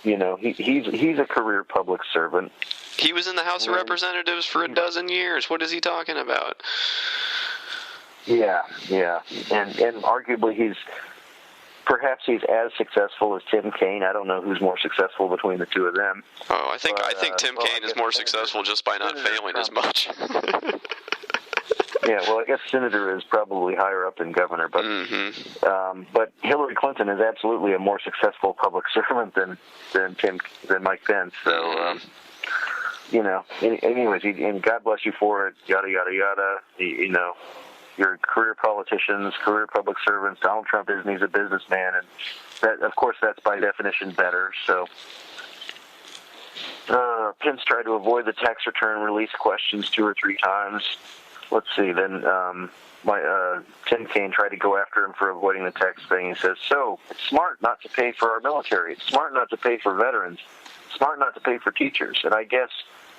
You know, he's a career public servant. He was in the House of Representatives for a dozen years. What is he talking about? Yeah. And arguably he's as successful as Tim Kaine. I don't know who's more successful between the two of them. Oh, I think Tim Kaine is more successful just by not failing as much. Yeah, well, I guess Senator is probably higher up than Governor, but but Hillary Clinton is absolutely a more successful public servant than Mike Pence. So, you know, anyways, and God bless you for it. Yada yada yada. You know, you're career politicians, career public servants. Donald Trump isn't. He's a businessman, and that, of course, that's by definition better. So. Pence tried to avoid the tax return release questions 2 or 3 times. Let's see, then Tim Kaine tried to go after him for avoiding the tax thing. He says, so, it's smart not to pay for our military. It's smart not to pay for veterans. It's smart not to pay for teachers. And I guess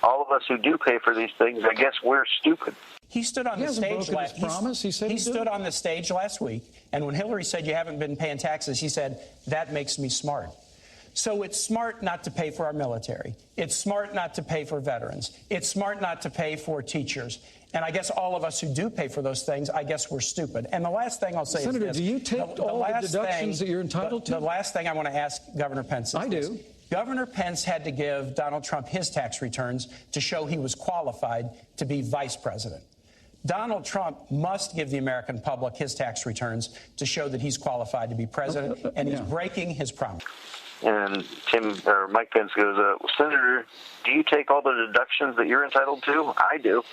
all of us who do pay for these things, I guess we're stupid. He stood on the stage on the stage last week, and when Hillary said you haven't been paying taxes, he said, that makes me smart. So it's smart not to pay for our military. It's smart not to pay for veterans. It's smart not to pay for teachers. And I guess all of us who do pay for those things, I guess we're stupid. And the last thing I'll say Senator, is this. do you take all the deductions that you're entitled to? The last thing I want to ask Governor Pence is this. Governor Pence had to give Donald Trump his tax returns to show he was qualified to be vice president. Donald Trump must give the American public his tax returns to show that he's qualified to be president, and he's breaking his promise. And Mike Pence goes, Senator, do you take all the deductions that you're entitled to? I do.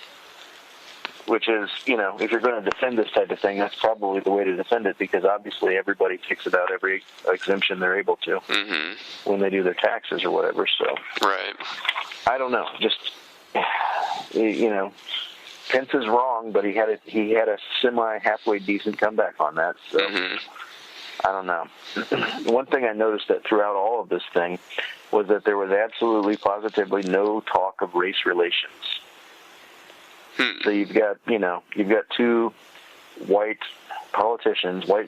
Which is, you know, if you're going to defend this type of thing, that's probably the way to defend it, because obviously everybody takes about every exemption they're able to when they do their taxes or whatever. So, right. I don't know. Just, you know, Pence is wrong, but he had a semi-halfway decent comeback on that. So, I don't know. One thing I noticed that throughout all of this thing was that there was absolutely, positively no talk of race relations. So you've got 2 white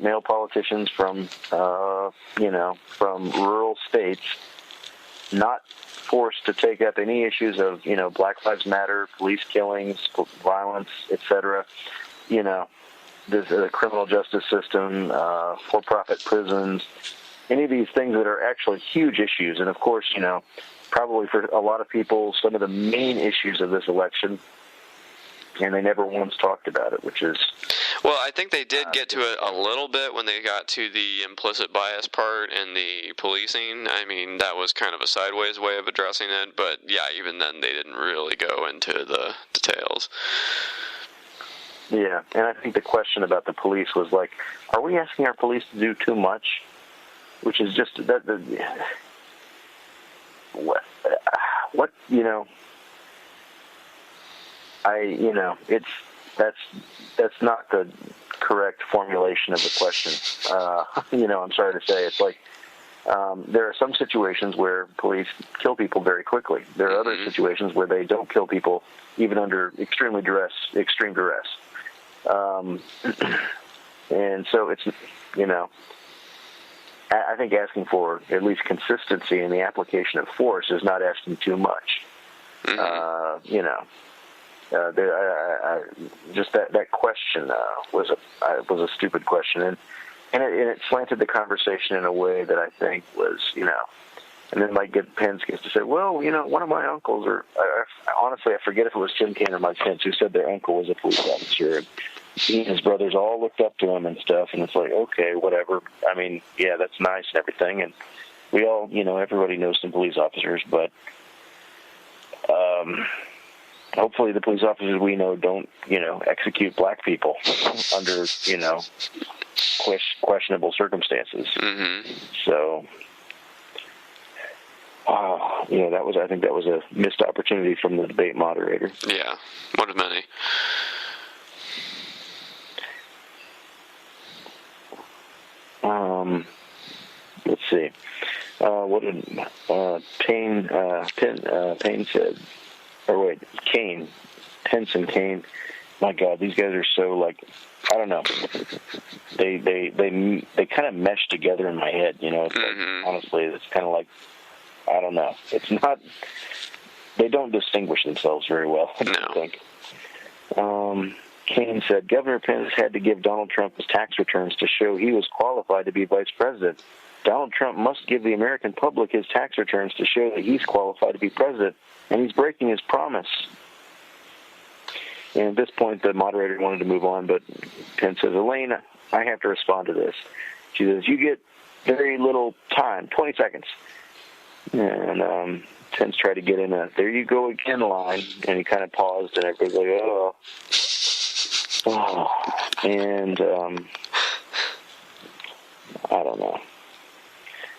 male politicians from rural states, not forced to take up any issues of, you know, Black Lives Matter, police killings, violence, etc. You know, the criminal justice system, for-profit prisons, any of these things that are actually huge issues. And of course, you know, probably for a lot of people, some of the main issues of this election. And they never once talked about it, which is... Well, I think they did get to it a little bit when they got to the implicit bias part and the policing. I mean, that was kind of a sideways way of addressing it, but yeah, even then they didn't really go into the details. Yeah, and I think the question about the police was like, are we asking our police to do too much? Which is just... What you know... that's not the correct formulation of the question. You know, I'm sorry to say, it's like there are some situations where police kill people very quickly. There are other situations where they don't kill people even under extreme duress. And so it's, you know, I think asking for at least consistency in the application of force is not asking too much. You know. just that question was a stupid question, and it slanted the conversation in a way that I think was, and then Mike Pence gets to say, well, one of my uncles, or honestly, I forget if it was Tim Kaine or Mike Pence, who said their uncle was a police officer, and he and his brothers all looked up to him and stuff, and it's like, okay, whatever. I mean, yeah, that's nice and everything, and we all, everybody knows some police officers, but hopefully the police officers we know don't, execute black people under, questionable circumstances. Mm-hmm. So, I think that was a missed opportunity from the debate moderator. Yeah, one of many. Let's see. What did Payne said? Or wait, Kane, Pence and Kane. My God, these guys are so I don't know. They kind of mesh together in my head. It's honestly, it's kind of I don't know. It's not. They don't distinguish themselves very well, I think. Kane said, Governor Pence had to give Donald Trump his tax returns to show he was qualified to be vice president. Donald Trump must give the American public his tax returns to show that he's qualified to be president, and he's breaking his promise. And at this point, the moderator wanted to move on, but Pence says, Elaine, I have to respond to this. She says, you get very little time, 20 seconds. And Pence tried to get in a, there you go again line, and he kind of paused, and everybody's like, oh. And I don't know.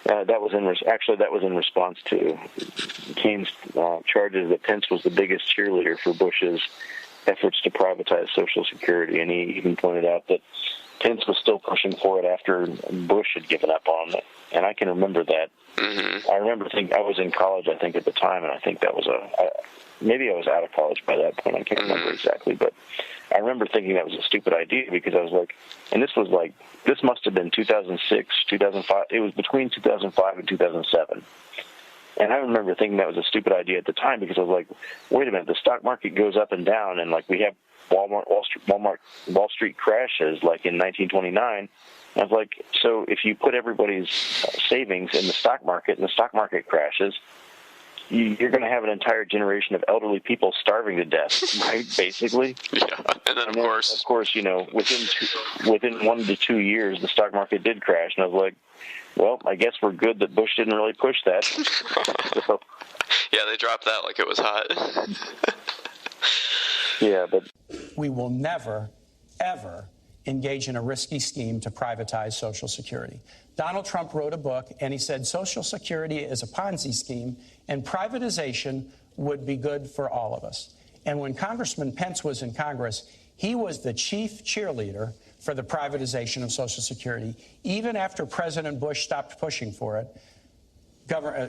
That was in response to Kane's charges that Pence was the biggest cheerleader for Bush's efforts to privatize Social Security, and he even pointed out that Pence was still pushing for it after Bush had given up on it, and I can remember that. Mm-hmm. I remember thinking I was in college, I think, at the time, and I think that was maybe I was out of college by that point. I can't remember exactly, but I remember thinking that was a stupid idea because I was like, and this must have been 2006, 2005. It was between 2005 and 2007. And I remember thinking that was a stupid idea at the time because I was like, wait a minute, the stock market goes up and down, and we have Wall Street crashes like in 1929. I was like, so if you put everybody's savings in the stock market and the stock market crashes, you're going to have an entire generation of elderly people starving to death, right? Basically. Yeah, and then of course, within 1 to 2 years, the stock market did crash, and I was like, well, I guess we're good that Bush didn't really push that. So, yeah, they dropped that like it was hot. Yeah, but we will never, ever engage in a risky scheme to privatize Social Security. Donald Trump wrote a book, and he said Social Security is a Ponzi scheme, and privatization would be good for all of us. And when Congressman Pence was in Congress, he was the chief cheerleader for the privatization of Social Security. Even after President Bush stopped pushing for it,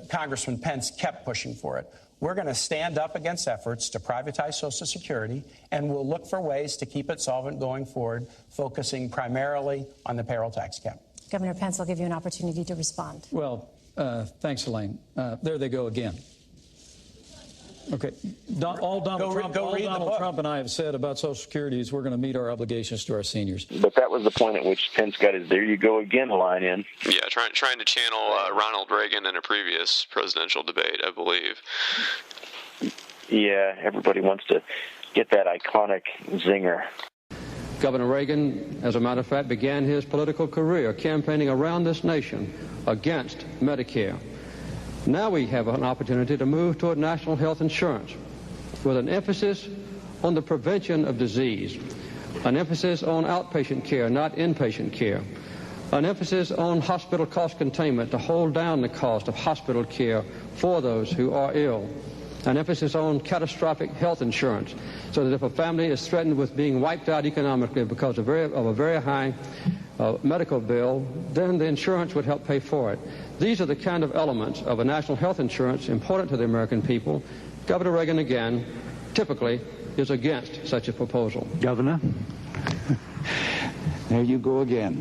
Congressman Pence kept pushing for it. We're going to stand up against efforts to privatize Social Security, and we'll look for ways to keep it solvent going forward, focusing primarily on the payroll tax cap. Governor Pence, I'll give you an opportunity to respond. Well, thanks, Elaine. There they go again. Okay. All Donald Trump and I have said about Social Security is we're going to meet our obligations to our seniors. But that was the point at which Pence got his "there you go again" line in. Yeah, trying to channel Ronald Reagan in a previous presidential debate, I believe. Yeah, everybody wants to get that iconic zinger. Governor Reagan, as a matter of fact, began his political career campaigning around this nation against Medicare. Now we have an opportunity to move toward national health insurance with an emphasis on the prevention of disease, an emphasis on outpatient care, not inpatient care, an emphasis on hospital cost containment to hold down the cost of hospital care for those who are ill, an emphasis on catastrophic health insurance so that if a family is threatened with being wiped out economically because of a very high medical bill, then the insurance would help pay for it. These are the kind of elements of a national health insurance important to the American people. Governor Reagan, again, typically is against such a proposal. Governor, there you go again.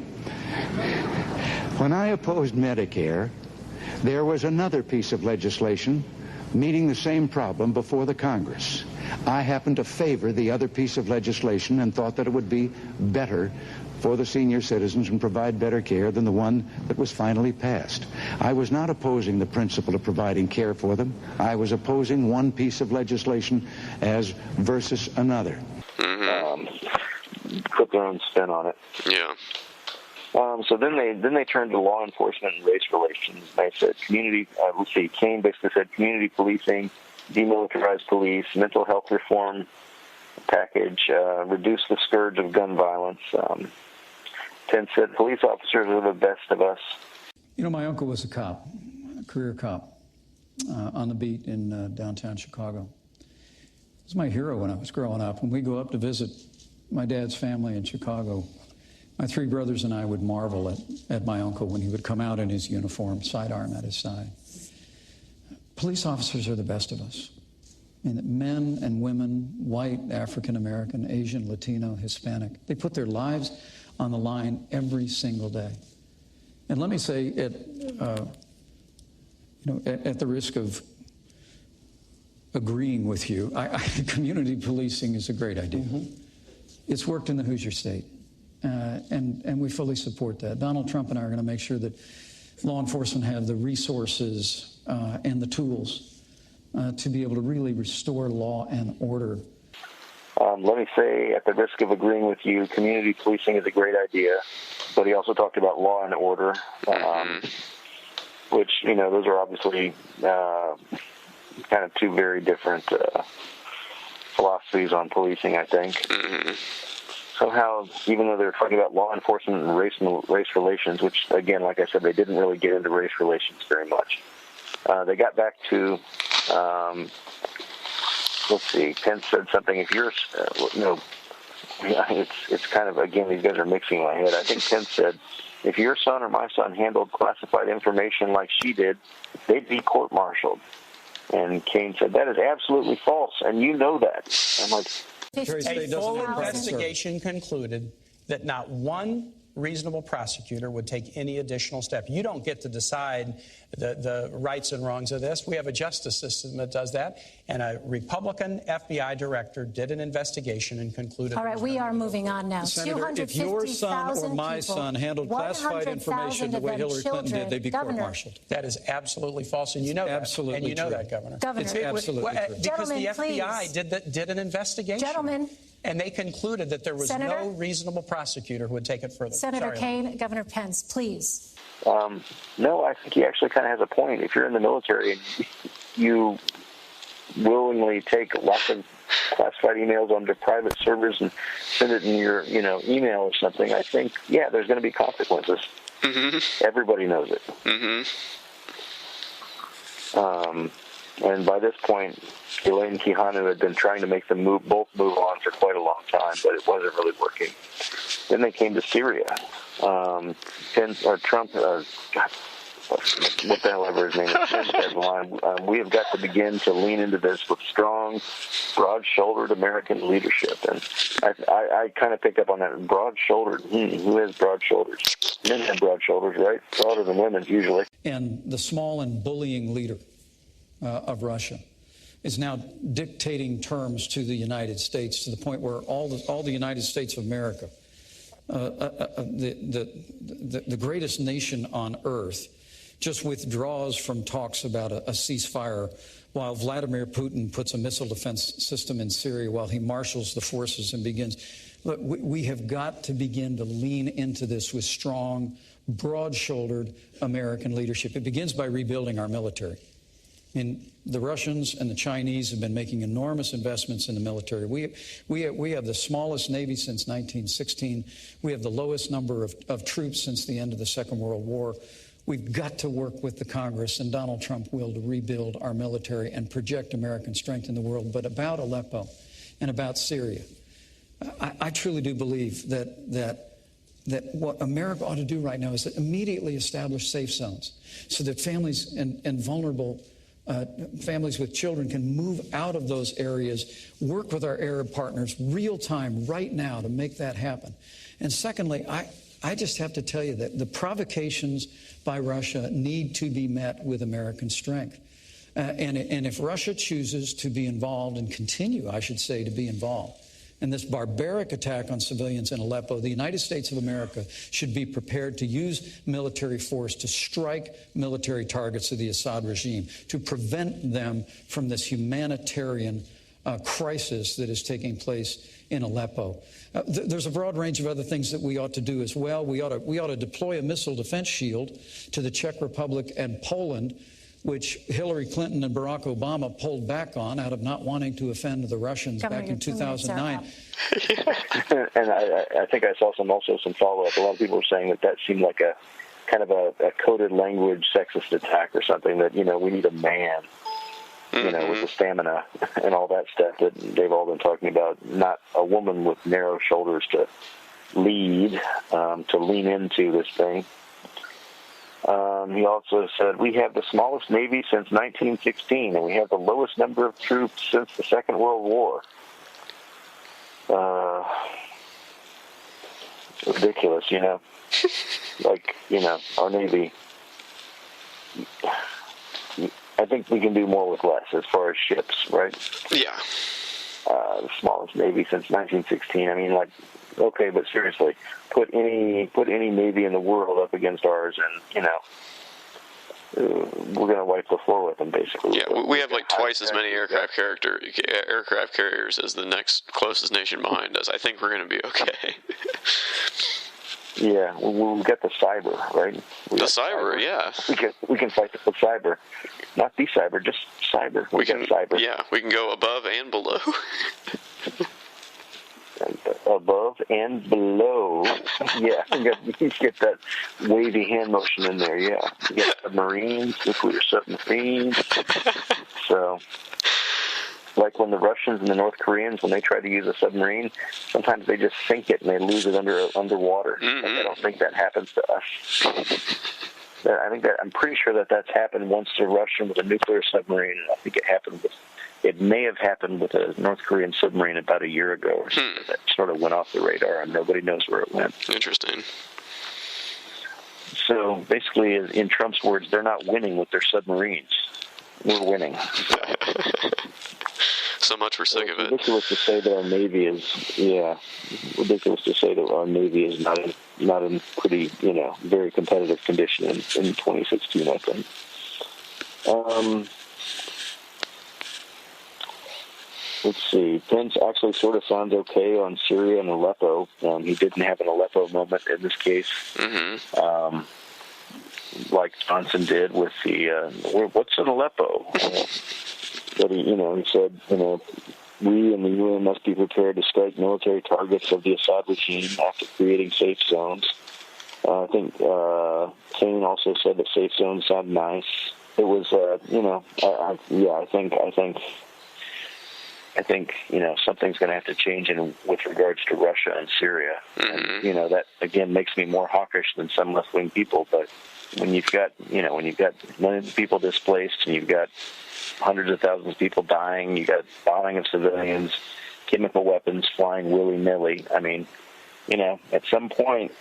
When I opposed Medicare, there was another piece of legislation meeting the same problem before the Congress. I happen to favor the other piece of legislation and thought that it would be better for the senior citizens and provide better care than the one that was finally passed. I was not opposing the principle of providing care for them. I was opposing one piece of legislation as versus another. Put their own spin on it. Yeah. So then they turned to law enforcement and race relations. They said Kane basically said community policing, demilitarized police, mental health reform package, reduce the scourge of gun violence. Pence said police officers are the best of us. You know, my uncle was a cop, a career cop, on the beat in downtown Chicago. He was my hero when I was growing up. When we go up to visit my dad's family in Chicago, my three brothers and I would marvel at my uncle when he would come out in his uniform, sidearm at his side. Police officers are the best of us. I mean, men and women, white, African American, Asian, Latino, Hispanic, they put their lives on the line every single day. And let me say, at the risk of agreeing with you, community policing is a great idea. Mm-hmm. It's worked in the Hoosier State, and we fully support that. Donald Trump and I are going to make sure that law enforcement have the resources and the tools to be able to really restore law and order. Let me say, at the risk of agreeing with you, community policing is a great idea, but he also talked about law and order, which, those are obviously kind of two very different philosophies on policing, I think. Mm-hmm. Somehow, even though they're talking about law enforcement and race relations, which, again, like I said, they didn't really get into race relations very much, they got back to... let's see, Pence said something, if you're, it's kind of, again, these guys are mixing my head. I think Pence said, if your son or my son handled classified information like she did, they'd be court-martialed. And Kane said, that is absolutely false, and you know that. I'm like... A full investigation concluded that not one reasonable prosecutor would take any additional step. You don't get to decide the rights and wrongs of this. We have a justice system that does that. And a Republican FBI director did an investigation and concluded... All right, we are moving on now. Senator, if your son or my son handled classified information the way Hillary Clinton did, they'd be court-martialed. That is absolutely false, and you know absolutely that. And you know true. that, Governor. It's absolutely true. Because the FBI did an investigation. Gentlemen. And they concluded that there was no reasonable prosecutor who would take it further. Senator Kane, Governor Pence, please. No, I think he actually kind of has a point. If you're in the military and you willingly take lots of classified emails onto private servers and send it in your, email or something, I think, there's going to be consequences. Mm-hmm. Everybody knows it. Mm-hmm. And by this point, Elaine Quijano had been trying to make them both move on for quite a long time, but it wasn't really working. Then they came to Syria. Trump, what the hell ever his name is, we have got to begin to lean into this with strong, broad-shouldered American leadership. And I kind of picked up on that. Broad-shouldered. Who has broad shoulders? Men have broad shoulders, right? Broader than women's usually. And the small and bullying leader of Russia is now dictating terms to the United States to the point where all the United States of America, the greatest nation on earth, just withdraws from talks about a ceasefire while Vladimir Putin puts a missile defense system in Syria while he marshals the forces and begins. Look, we have got to begin to lean into this with strong, broad-shouldered American leadership. It begins by rebuilding our military. And the Russians and the Chinese have been making enormous investments in the military. We have the smallest Navy since 1916. We have the lowest number of troops since the end of the Second World War. We've got to work with the Congress and Donald Trump will to rebuild our military and project American strength in the world. But about Aleppo and about Syria, I truly do believe that what America ought to do right now is to immediately establish safe zones so that families and vulnerable families with children can move out of those areas, work with our Arab partners real time right now to make that happen. And secondly, I just have to tell you that the provocations by Russia need to be met with American strength. And if Russia chooses to be involved and continue, I should say, to be involved in this barbaric attack on civilians in Aleppo, the United States of America should be prepared to use military force to strike military targets of the Assad regime, to prevent them from this humanitarian crisis that is taking place in Aleppo. There's a broad range of other things that we ought to do as well. We ought to deploy a missile defense shield to the Czech Republic and Poland, which Hillary Clinton and Barack Obama pulled back on out of not wanting to offend the Russians back in 2009. And I think I saw some follow-up. A lot of people were saying that seemed like a kind of a coded language sexist attack or something, that, we need a man, with the stamina and all that stuff that they've all been talking about, not a woman with narrow shoulders to lead, to lean into this thing. He also said, we have the smallest Navy since 1916, and we have the lowest number of troops since the Second World War. Ridiculous, our Navy. I think we can do more with less as far as ships, right? Yeah. The smallest Navy since 1916. I mean, okay, but seriously, put any Navy in the world up against ours, and we're going to wipe the floor with them, basically. Yeah, we have twice as many aircraft carriers as the next closest nation behind us. I think we're going to be okay. Yeah, we've got the cyber, right? The cyber, yeah. We can fight the cyber, not the cyber, just cyber. We can cyber. Yeah, we can go above and below. Above and below. Yeah, you get that wavy hand motion in there. Yeah, you get submarines, nuclear submarines. So, like when the Russians and the North Koreans, when they try to use a submarine, sometimes they just sink it and they lose it underwater. Mm-hmm. And I don't think that happens to us. I'm pretty sure that's happened once to Russia with a nuclear submarine, and I think it may have happened with a North Korean submarine about a year ago or something. That sort of went off the radar, and nobody knows where it went. Interesting. So basically, in Trump's words, they're not winning with their submarines. We're winning. So much for sick of it. Ridiculous to say that our Navy is not in pretty, very competitive condition in 2016, I think. Let's see. Pence actually sort of sounds okay on Syria and Aleppo. He didn't have an Aleppo moment in this case, like Johnson did with the what's in Aleppo. But he said, we and the UN must be prepared to strike military targets of the Assad regime after creating safe zones. I think Kane also said that safe zones sound nice. It was, I think something's going to have to change with regards to Russia and Syria. Mm-hmm. And, that again makes me more hawkish than some left-wing people. But when you've got millions of people displaced, and you've got hundreds of thousands of people dying, you got bombing of civilians, chemical weapons flying willy-nilly. I mean, at some point,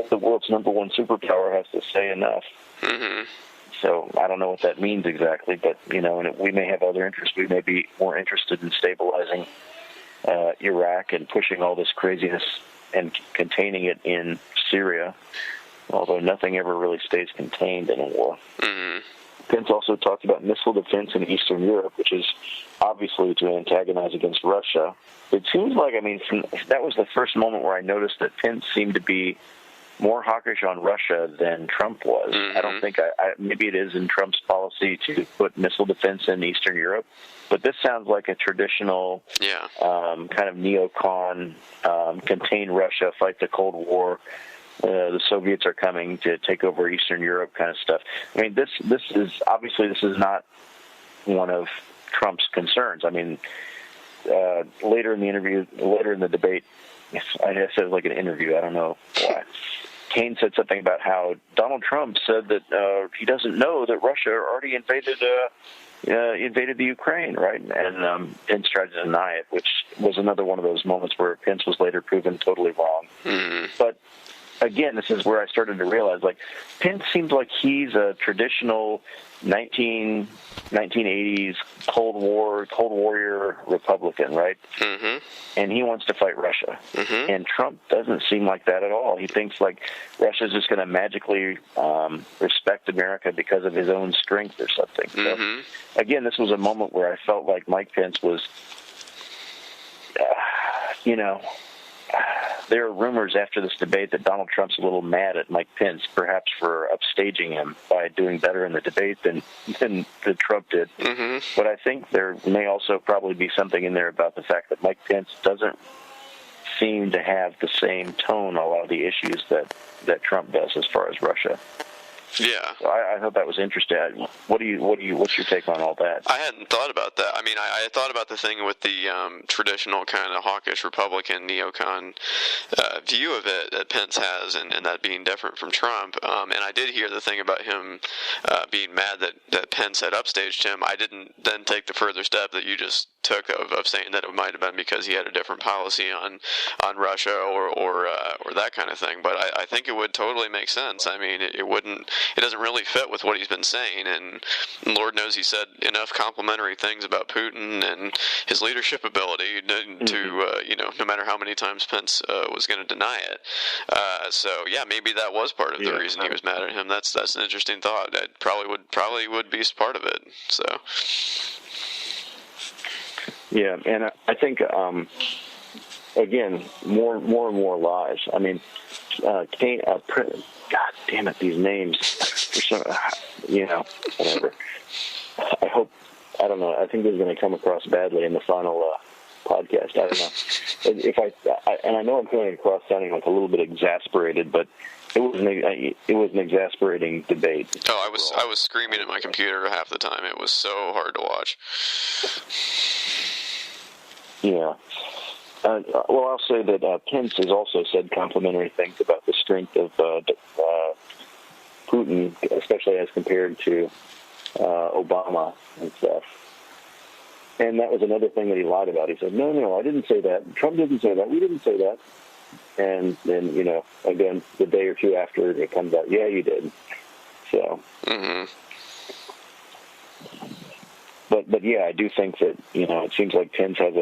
the world's number one superpower has to say enough. Mm-hmm. So I don't know what that means exactly, but, and we may have other interests. We may be more interested in stabilizing Iraq and pushing all this craziness and containing it in Syria, although nothing ever really stays contained in a war. Mm-hmm. Pence also talked about missile defense in Eastern Europe, which is obviously to antagonize against Russia. It seems like, that was the first moment where I noticed that Pence seemed to be more hawkish on Russia than Trump was. Mm-hmm. I don't think maybe it is in Trump's policy to put missile defense in Eastern Europe, but this sounds like a traditional kind of neocon, contain Russia, fight the Cold War. The Soviets are coming to take over Eastern Europe kind of stuff. This is not one of Trump's concerns. Later in the debate, I said it was like an interview. I don't know why. Kane said something about how Donald Trump said that he doesn't know that Russia already invaded the Ukraine, right? And Pence tried to deny it, which was another one of those moments where Pence was later proven totally wrong. Mm-hmm. But again, this is where I started to realize, like, Pence seems like he's a traditional 1980s Cold Warrior Republican, right? Mm-hmm. And he wants to fight Russia. Mm-hmm. And Trump doesn't seem like that at all. He thinks like Russia's just going to magically respect America because of his own strength or something. Mm-hmm. So, again, this was a moment where I felt like Mike Pence was, there are rumors after this debate that Donald Trump's a little mad at Mike Pence, perhaps for upstaging him by doing better in the debate than Trump did. Mm-hmm. But I think there may also probably be something in there about the fact that Mike Pence doesn't seem to have the same tone on a lot of the issues that Trump does as far as Russia. Yeah. So I thought that was interesting. What's your take on all that? I hadn't thought about that. I mean, I thought about the thing with the traditional kind of hawkish Republican neocon view of it that Pence has, and that being different from Trump. And I did hear the thing about him being mad that Pence had upstaged him. I didn't then take the further step that you just took of saying that it might have been because he had a different policy on Russia or that kind of thing. But I think it would totally make sense. I mean, it doesn't really fit with what he's been saying, and Lord knows he said enough complimentary things about Putin and his leadership ability to no matter how many times Pence was going to deny it. So yeah, maybe that was part of the reason he was mad at him. That's an interesting thought. It probably would be part of it. So. Yeah, and I think again, more and more lies. I mean, Kane, God damn it, these names. Whatever. I don't know. I think this is going to come across badly in the final podcast. I don't know. And I know I'm coming across sounding like a little bit exasperated, but it was an exasperating debate. Oh, I was screaming at my computer half the time. It was so hard to watch. Yeah. Well, I'll say that Pence has also said complimentary things about the strength of Putin, especially as compared to Obama and stuff. And that was another thing that he lied about. He said, no, I didn't say that. Trump didn't say that. We didn't say that. And then, again, the day or two after it comes out, yeah, you did. So. Mm-hmm. But yeah, I do think that, it seems like Pence has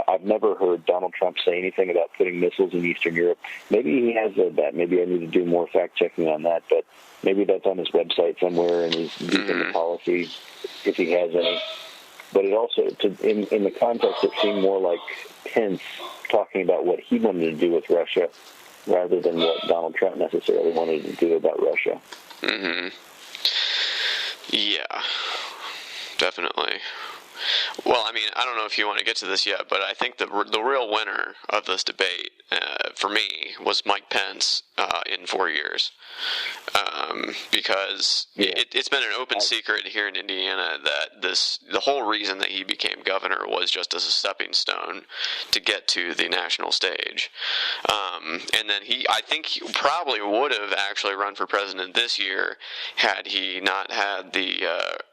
I've never heard Donald Trump say anything about putting missiles in Eastern Europe. Maybe he has said that. Maybe I need to do more fact-checking on that, but maybe that's on his website somewhere and he's using the policy, if he has any. But it also, in the context, it seemed more like Pence talking about what he wanted to do with Russia rather than what Donald Trump necessarily wanted to do about Russia. Mm-hmm. Yeah. Definitely. Well, I mean, I don't know if you want to get to this yet, but I think the real winner of this debate, for me, was Mike Pence in 4 years. Because it's been an open secret here in Indiana that the whole reason that he became governor was just as a stepping stone to get to the national stage. And then I think he probably would have actually run for president this year had he not had the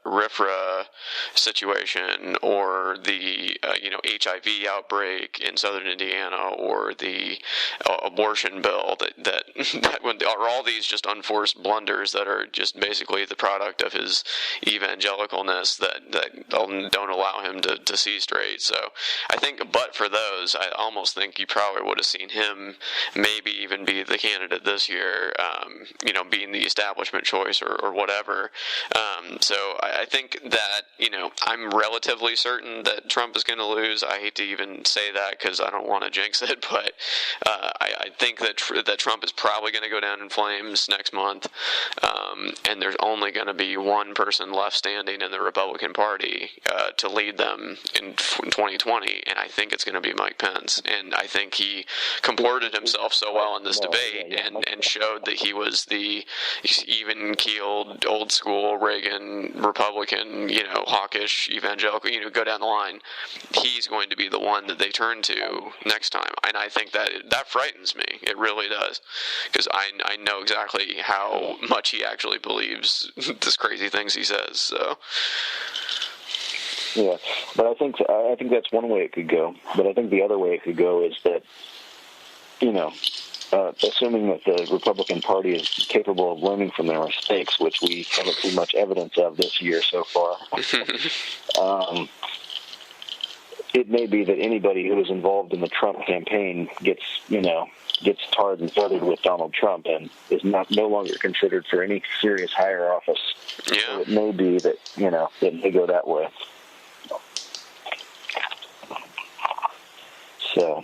RFRA situation or the HIV outbreak in southern Indiana or the abortion bill that are all these just unforced blunders that are just basically the product of his evangelicalness that don't allow him to see straight. So I think, but for those, I almost think you probably would have seen him maybe even be the candidate this year, being the establishment choice or whatever. So I think that, I'm relatively certain that Trump is going to lose. I hate to even say that because I don't want to jinx it, but I think that Trump is probably going to go down in flames next month, and there's only going to be one person left standing in the Republican Party to lead them in 2020, and I think it's going to be Mike Pence. And I think he comported himself so well in this debate and showed that he was the even-keeled, old-school Reagan Republican, hawkish evangelical, go down the line. He's going to be the one that they turn to next time, and I think that frightens me. It really does, because I know exactly how much he actually believes this crazy things he says. So. Yeah, but I think that's one way it could go. But I think the other way it could go is that, assuming that the Republican Party is capable of learning from their mistakes, which we haven't seen much evidence of this year so far, it may be that anybody who was involved in the Trump campaign gets tarred and feathered with Donald Trump and is no longer considered for any serious higher office. Yeah. So it may be that, it may go that way. So,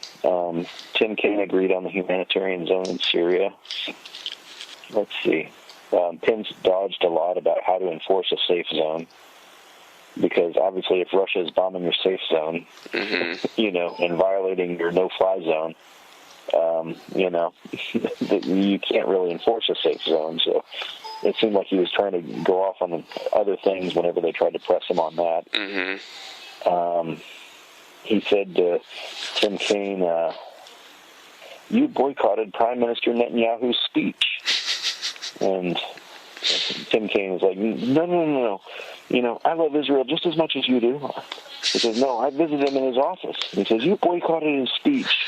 Tim Kaine agreed on the humanitarian zone in Syria. Let's see. Pence dodged a lot about how to enforce a safe zone, because obviously if Russia is bombing your safe zone, and violating your no-fly zone, you can't really enforce a safe zone. So it seemed like he was trying to go off on the other things whenever they tried to press him on that. He said to Tim Kaine, you boycotted Prime Minister Netanyahu's speech. And Tim Kaine was like, no. I love Israel just as much as you do. He says, no, I visited him in his office. He says, you boycotted his speech.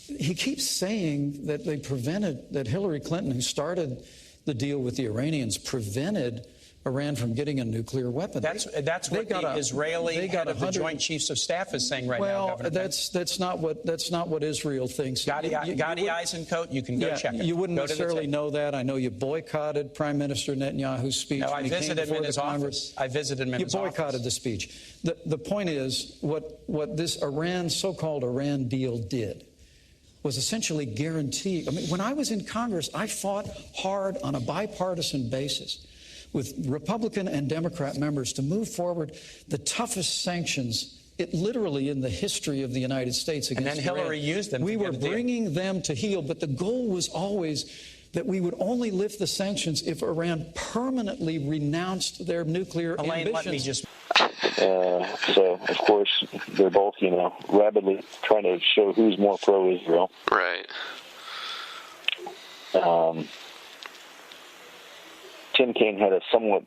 He keeps saying that that Hillary Clinton, who started the deal with the Iranians, prevented Iran from getting a nuclear weapon. That's what the Israeli head of the Joint Chiefs of Staff is saying right now. Well, that's not what Israel thinks. Gadi Eisenkot, you can go check it. You wouldn't necessarily know that. I know you boycotted Prime Minister Netanyahu's speech. No, I visited him in his office. I visited him in his office. You boycotted the speech. The point is, what this so-called Iran deal did was essentially guarantee. I mean, when I was in Congress, I fought hard on a bipartisan basis with Republican and Democrat members to move forward the toughest sanctions, literally in the history of the United States against Iran. And then Hillary used them. We were bringing them to heel, but the goal was always that we would only lift the sanctions if Iran permanently renounced their nuclear ambitions. Let me just... So, of course, they're both, rapidly trying to show who's more pro-Israel. Right. Tim Kaine had a somewhat,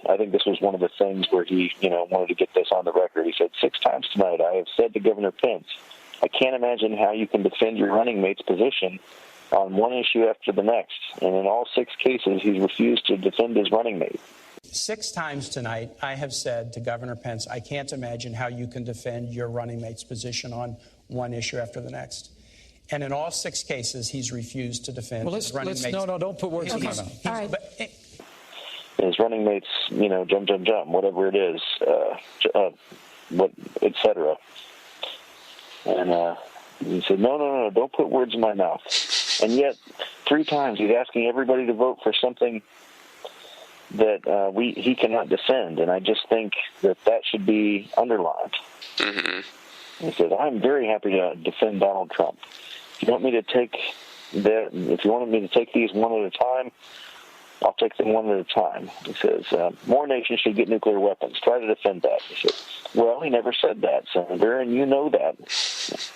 I think this was one of the things where he, wanted to get this on the record. He said, 6 times tonight I have said to Governor Pence, I can't imagine how you can defend your running mate's position on one issue after the next. And in all 6 cases, he's refused to defend his running mate. 6 times tonight I have said to Governor Pence, I can't imagine how you can defend your running mate's position on one issue after the next. And in all 6 cases, he's refused to defend his running mate's... No, don't put words in my mouth. All right. His running mates, jump, whatever it is, et cetera. And he said, no, don't put words in my mouth. And yet, 3 times he's asking everybody to vote for something that he cannot defend. And I just think that should be underlined. He said, I'm very happy to defend Donald Trump. If you want me to take these one at a time, I'll take them one at a time. He says, more nations should get nuclear weapons. Try to defend that. He said, well, he never said that, Senator, and you know that.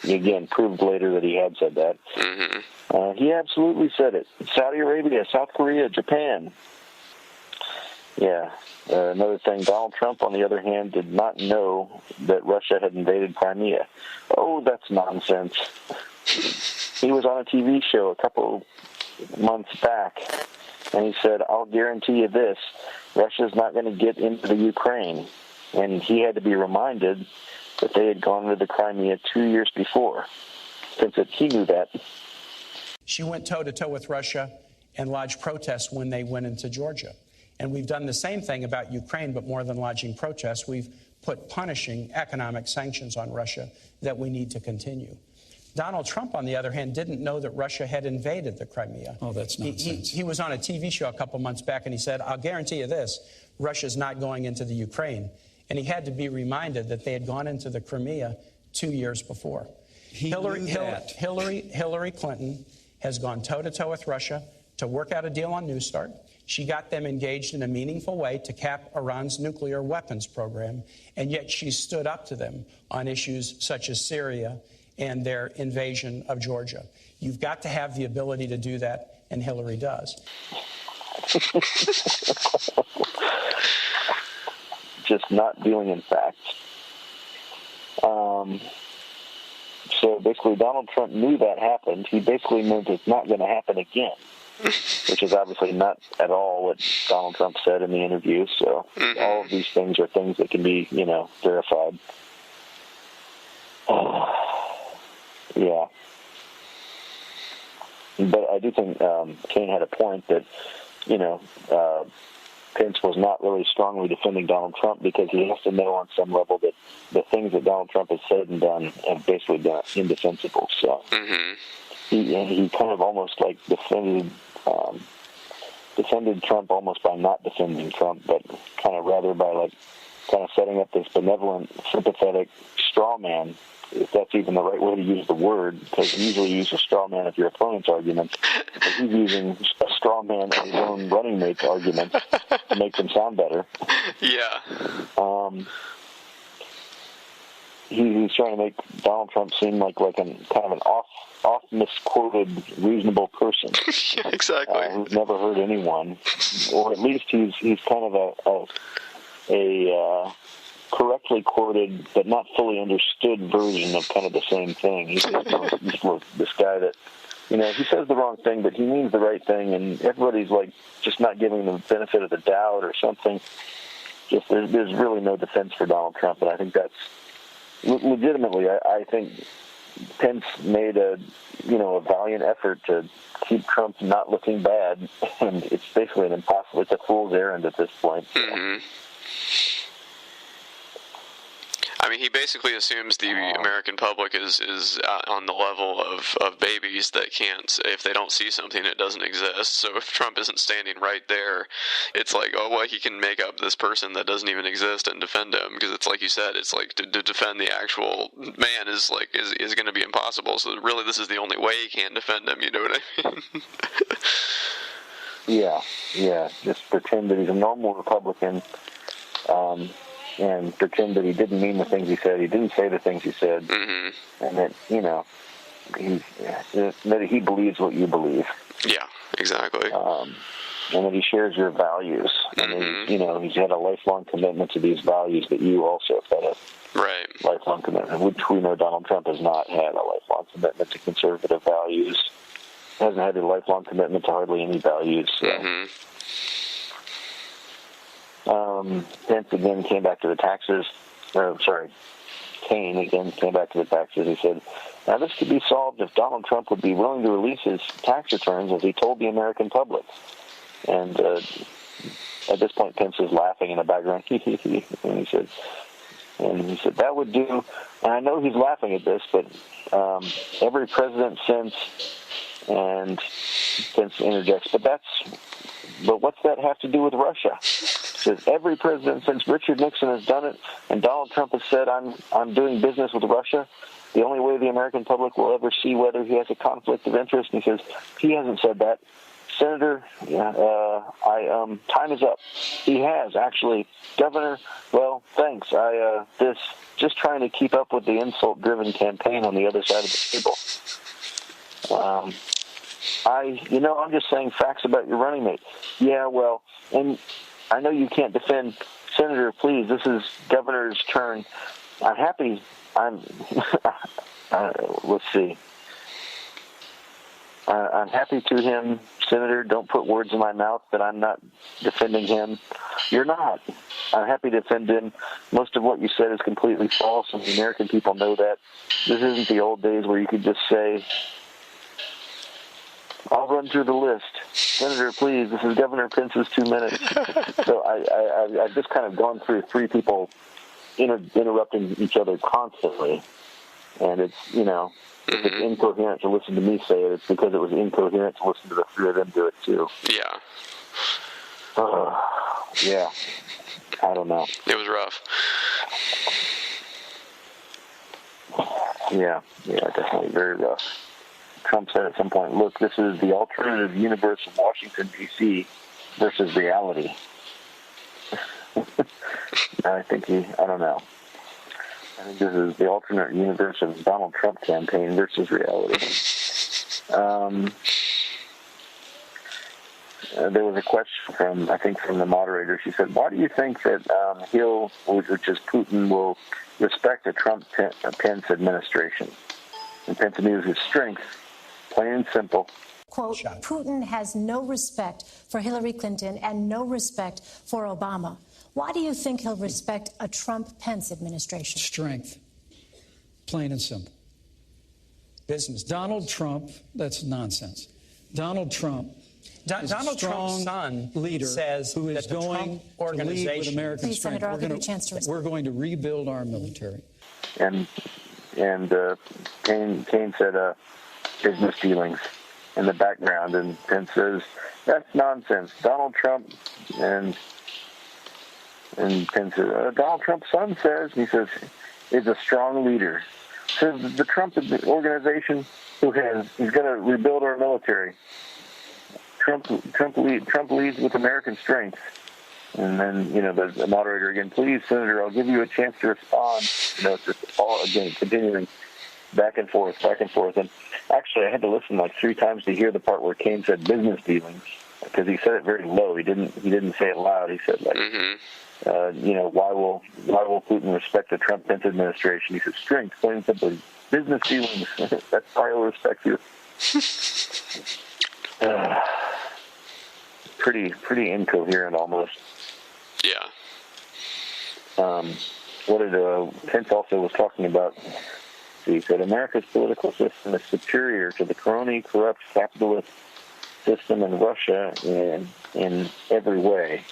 He again proved later that he had said that. He absolutely said it. Saudi Arabia, South Korea, Japan. Yeah. Another thing, Donald Trump, on the other hand, did not know that Russia had invaded Crimea. Oh, that's nonsense. He was on a TV show a couple months back, and he said, I'll guarantee you this, Russia's not going to get into the Ukraine. And he had to be reminded that they had gone into the Crimea 2 years before, since he knew that. She went toe-to-toe with Russia and lodged protests when they went into Georgia. And we've done the same thing about Ukraine, but more than lodging protests, we've put punishing economic sanctions on Russia that we need to continue. Donald Trump, on the other hand, didn't know that Russia had invaded the Crimea. Oh, that's nonsense. He was on a TV show a couple months back, and he said, I'll guarantee you this, Russia's not going into the Ukraine. And he had to be reminded that they had gone into the Crimea 2 years before. Hillary Clinton has gone toe-to-toe with Russia to work out a deal on New START. She got them engaged in a meaningful way to cap Iran's nuclear weapons program, and yet she stood up to them on issues such as Syria and their invasion of Georgia. You've got to have the ability to do that, and Hillary does. Just not dealing in facts. So basically Donald Trump knew that happened. He basically meant it's not going to happen again, which is obviously not at all what Donald Trump said in the interview. So all of these things are things that can be, verified. Yeah. But I do think Kaine had a point that, Pence was not really strongly defending Donald Trump because he has to know on some level that the things that Donald Trump has said and done have basically been indefensible. So he kind of almost like defended Trump almost by not defending Trump, but kind of rather by kind of setting up this benevolent, sympathetic straw man, if that's even the right way to use the word, because you usually use a straw man of your opponent's arguments. But he's using a straw man of his own running mate's arguments to make them sound better. Yeah. He's trying to make Donald Trump seem like kind of an off misquoted reasonable person. Yeah, exactly. Who's never hurt anyone, or at least he's kind of a correctly quoted but not fully understood version of kind of the same thing. He's this guy that, he says the wrong thing, but he means the right thing, and everybody's just not giving him the benefit of the doubt or something. Just there's really no defense for Donald Trump, and I think that's legitimately. I think Pence made a valiant effort to keep Trump not looking bad, and it's basically it's a fool's errand at this point. So. Mm-hmm. I mean, he basically assumes the American public is on the level of babies that can't, if they don't see something, it doesn't exist. So if Trump isn't standing right there, it's like, oh, well, he can make up this person that doesn't even exist and defend him, because it's like you said, it's like to defend the actual man is going to be impossible. So really, this is the only way he can defend him. You know what I mean? Yeah. Just pretend that he's a normal Republican. And pretend that he didn't mean the things he said. He didn't say the things he said. Mm-hmm. And that, that he believes what you believe. Yeah, exactly. And that he shares your values. Mm-hmm. And he's had a lifelong commitment to these values that you also have had a lifelong commitment, which we know Donald Trump has not had a lifelong commitment to conservative values. Hasn't had a lifelong commitment to hardly any values. So. Mm-hmm. Pence again came back to the taxes. Kaine again came back to the taxes. He said, now this could be solved if Donald Trump would be willing to release his tax returns as he told the American public. And at this point, Pence is laughing in the background. And he said, that would do. And I know he's laughing at this, but every president since, and Pence interjects, but what's that have to do with Russia? Says every president since Richard Nixon has done it, and Donald Trump has said, I'm doing business with Russia. The only way the American public will ever see whether he has a conflict of interest. And he says, he hasn't said that. Senator, time is up. He has, actually. Governor, well, thanks. Just trying to keep up with the insult-driven campaign on the other side of the table. I'm just saying facts about your running mate. Yeah, well, and I know you can't defend Senator, please. This is Governor's turn. I'm happy. Let's see. I'm happy to him, Senator. Don't put words in my mouth that I'm not defending him. You're not. I'm happy to defend him. Most of what you said is completely false, and the American people know that. This isn't the old days where you could just say, I'll run through the list. Senator, please, this is Governor Pence's 2 minutes. So I've just kind of gone through three people interrupting each other constantly. And it's, if it's incoherent to listen to me say it, it's because it was incoherent to listen to the three of them do it too. Yeah. Yeah. I don't know. It was rough. Yeah, definitely very rough. Trump said at some point, look, this is the alternative universe of Washington, D.C. versus reality. I don't know. I think this is the alternate universe of Donald Trump campaign versus reality. There was a question from the moderator. She said, why do you think that which is Putin, will respect a Trump-Pence administration? And Pence knew his strength, plain and simple. Quote, Putin has no respect for Hillary Clinton and no respect for Obama. Why do you think he'll respect a Trump-Pence administration? Strength. Plain and simple. Business. Donald Trump, that's nonsense. Donald Trump is Donald a strong Trump's son leader says who is that the going Trump to lead with American Please, strength. Senator, I'll give you a chance to respond. We're going to rebuild our military. And Kane said business dealings in the background, and Pence says that's nonsense. Donald Trump and Pence says Donald Trump's son says, and he says is a strong leader. So the Trump organization he's going to rebuild our military. Trump leads with American strength. And then, the moderator again, please, Senator, I'll give you a chance to respond. It's just all, again, continuing back and forth. And actually, I had to listen like 3 times to hear the part where Kane said business dealings, because he said it very low. He didn't say it loud. He said, like, why will Putin respect the Trump-Pence administration? He said, strength, plain and simply. Business dealings, that's why he'll respect you. Pretty incoherent almost. Yeah. What did Pence also was talking about? He said America's political system is superior to the crony, corrupt capitalist system in Russia in every way.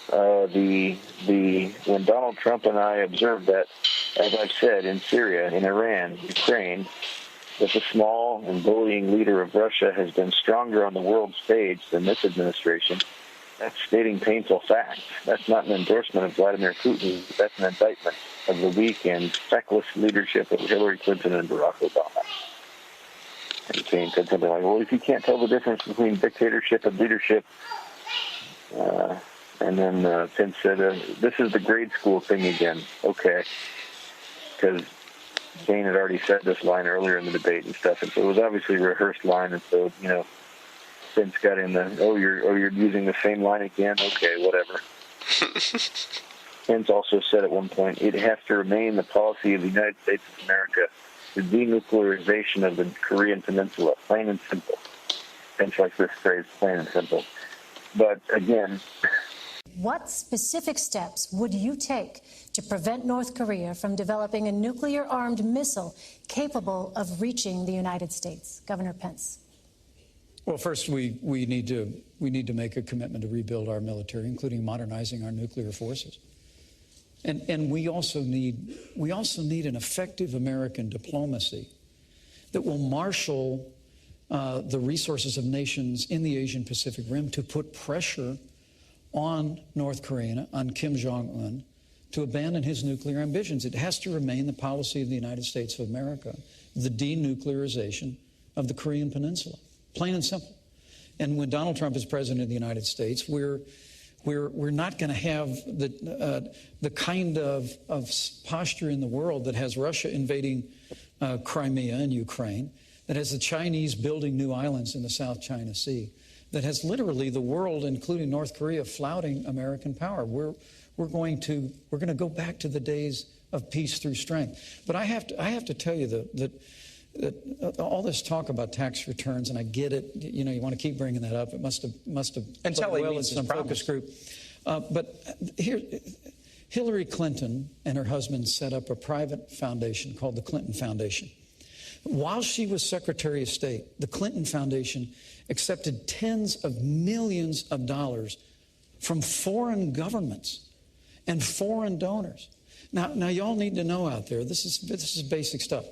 When Donald Trump and I observed that, as I've said, in Syria, in Iran, Ukraine, that the small and bullying leader of Russia has been stronger on the world stage than this administration, that's stating painful facts. That's not an endorsement of Vladimir Putin. That's an indictment of the weak and feckless leadership of Hillary Clinton and Barack Obama. And Kane said something like, well, if you can't tell the difference between dictatorship and leadership, and then Pence said, this is the grade school thing again. Okay. Because Kane had already said this line earlier in the debate and stuff, and so it was obviously a rehearsed line, and so, Pence got in you're using the same line again? Okay, whatever. Pence also said at one point, it has to remain the policy of the United States of America, the denuclearization of the Korean Peninsula, plain and simple. Pence likes this phrase, plain and simple. But again... What specific steps would you take to prevent North Korea from developing a nuclear-armed missile capable of reaching the United States? Governor Pence. Well, first, we need to make a commitment to rebuild our military, including modernizing our nuclear forces. And we also need an effective American diplomacy that will marshal the resources of nations in the Asian Pacific Rim to put pressure on North Korea, on Kim Jong-un, to abandon his nuclear ambitions. It has to remain the policy of the United States of America, the denuclearization of the Korean Peninsula, plain and simple. And when Donald Trump is president of the United States, we're not going to have the kind of posture in the world that has Russia invading Crimea and Ukraine, that has the Chinese building new islands in the South China Sea, that has literally the world, including North Korea, flouting American power. We're going to go back to the days of peace through strength. But I have to tell you that all this talk about tax returns, and I get it. You want to keep bringing that up. It must have until played he well in meets some focus group. But here, Hillary Clinton and her husband set up a private foundation called the Clinton Foundation. While she was Secretary of State, the Clinton Foundation accepted tens of millions of dollars from foreign governments and foreign donors. Now y'all need to know out there, this is basic stuff.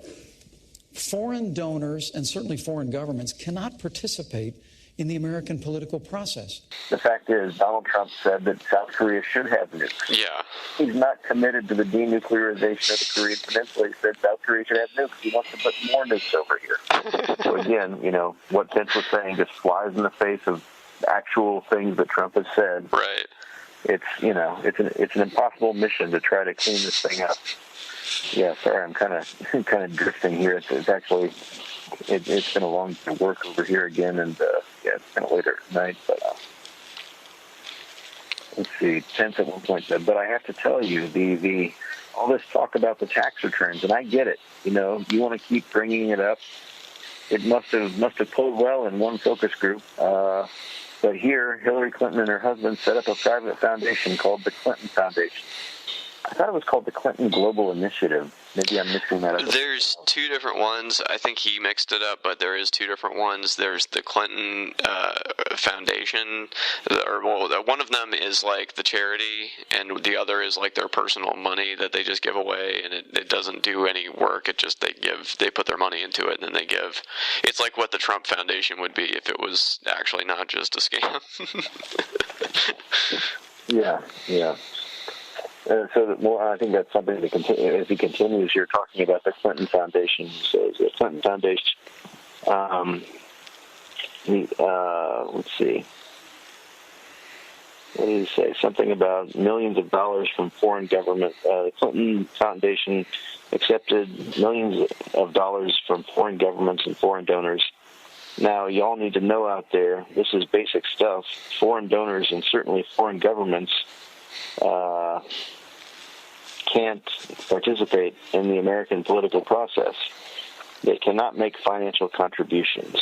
Foreign donors and certainly foreign governments cannot participate in the American political process. The fact is, Donald Trump said that South Korea should have nukes. Yeah. He's not committed to the denuclearization of the Korean Peninsula. He said South Korea should have nukes. He wants to put more nukes over here. So again, what Pence was saying just flies in the face of actual things that Trump has said. Right. It's an impossible mission to try to clean this thing up. Yeah, sorry, I'm kind of drifting here. It's actually it's been a long day of work over here again, and it's kind of later at night. But let's see, Pence at one point said, "But I have to tell you, the all this talk about the tax returns, and I get it. You want to keep bringing it up. It must have pulled well in one focus group. But here, Hillary Clinton and her husband set up a private foundation called the Clinton Foundation. I thought it was called the Clinton Global Initiative. Maybe I'm mixing that up. There's two different ones. I think he mixed it up, but there is two different ones. There's the Clinton Foundation, one of them is like the charity, and the other is like their personal money that they just give away, and it doesn't do any work. It just they put their money into it, and then they give. It's like what the Trump Foundation would be if it was actually not just a scam. Yeah. I think that's something to continue. As he continues, you're talking about the Clinton Foundation. So the Clinton Foundation. Let's see. What did he say? Something about millions of dollars from foreign government. The Clinton Foundation accepted millions of dollars from foreign governments and foreign donors. Now, you all need to know out there, this is basic stuff. Foreign donors and certainly foreign governments can't participate in the American political process. They cannot make financial contributions.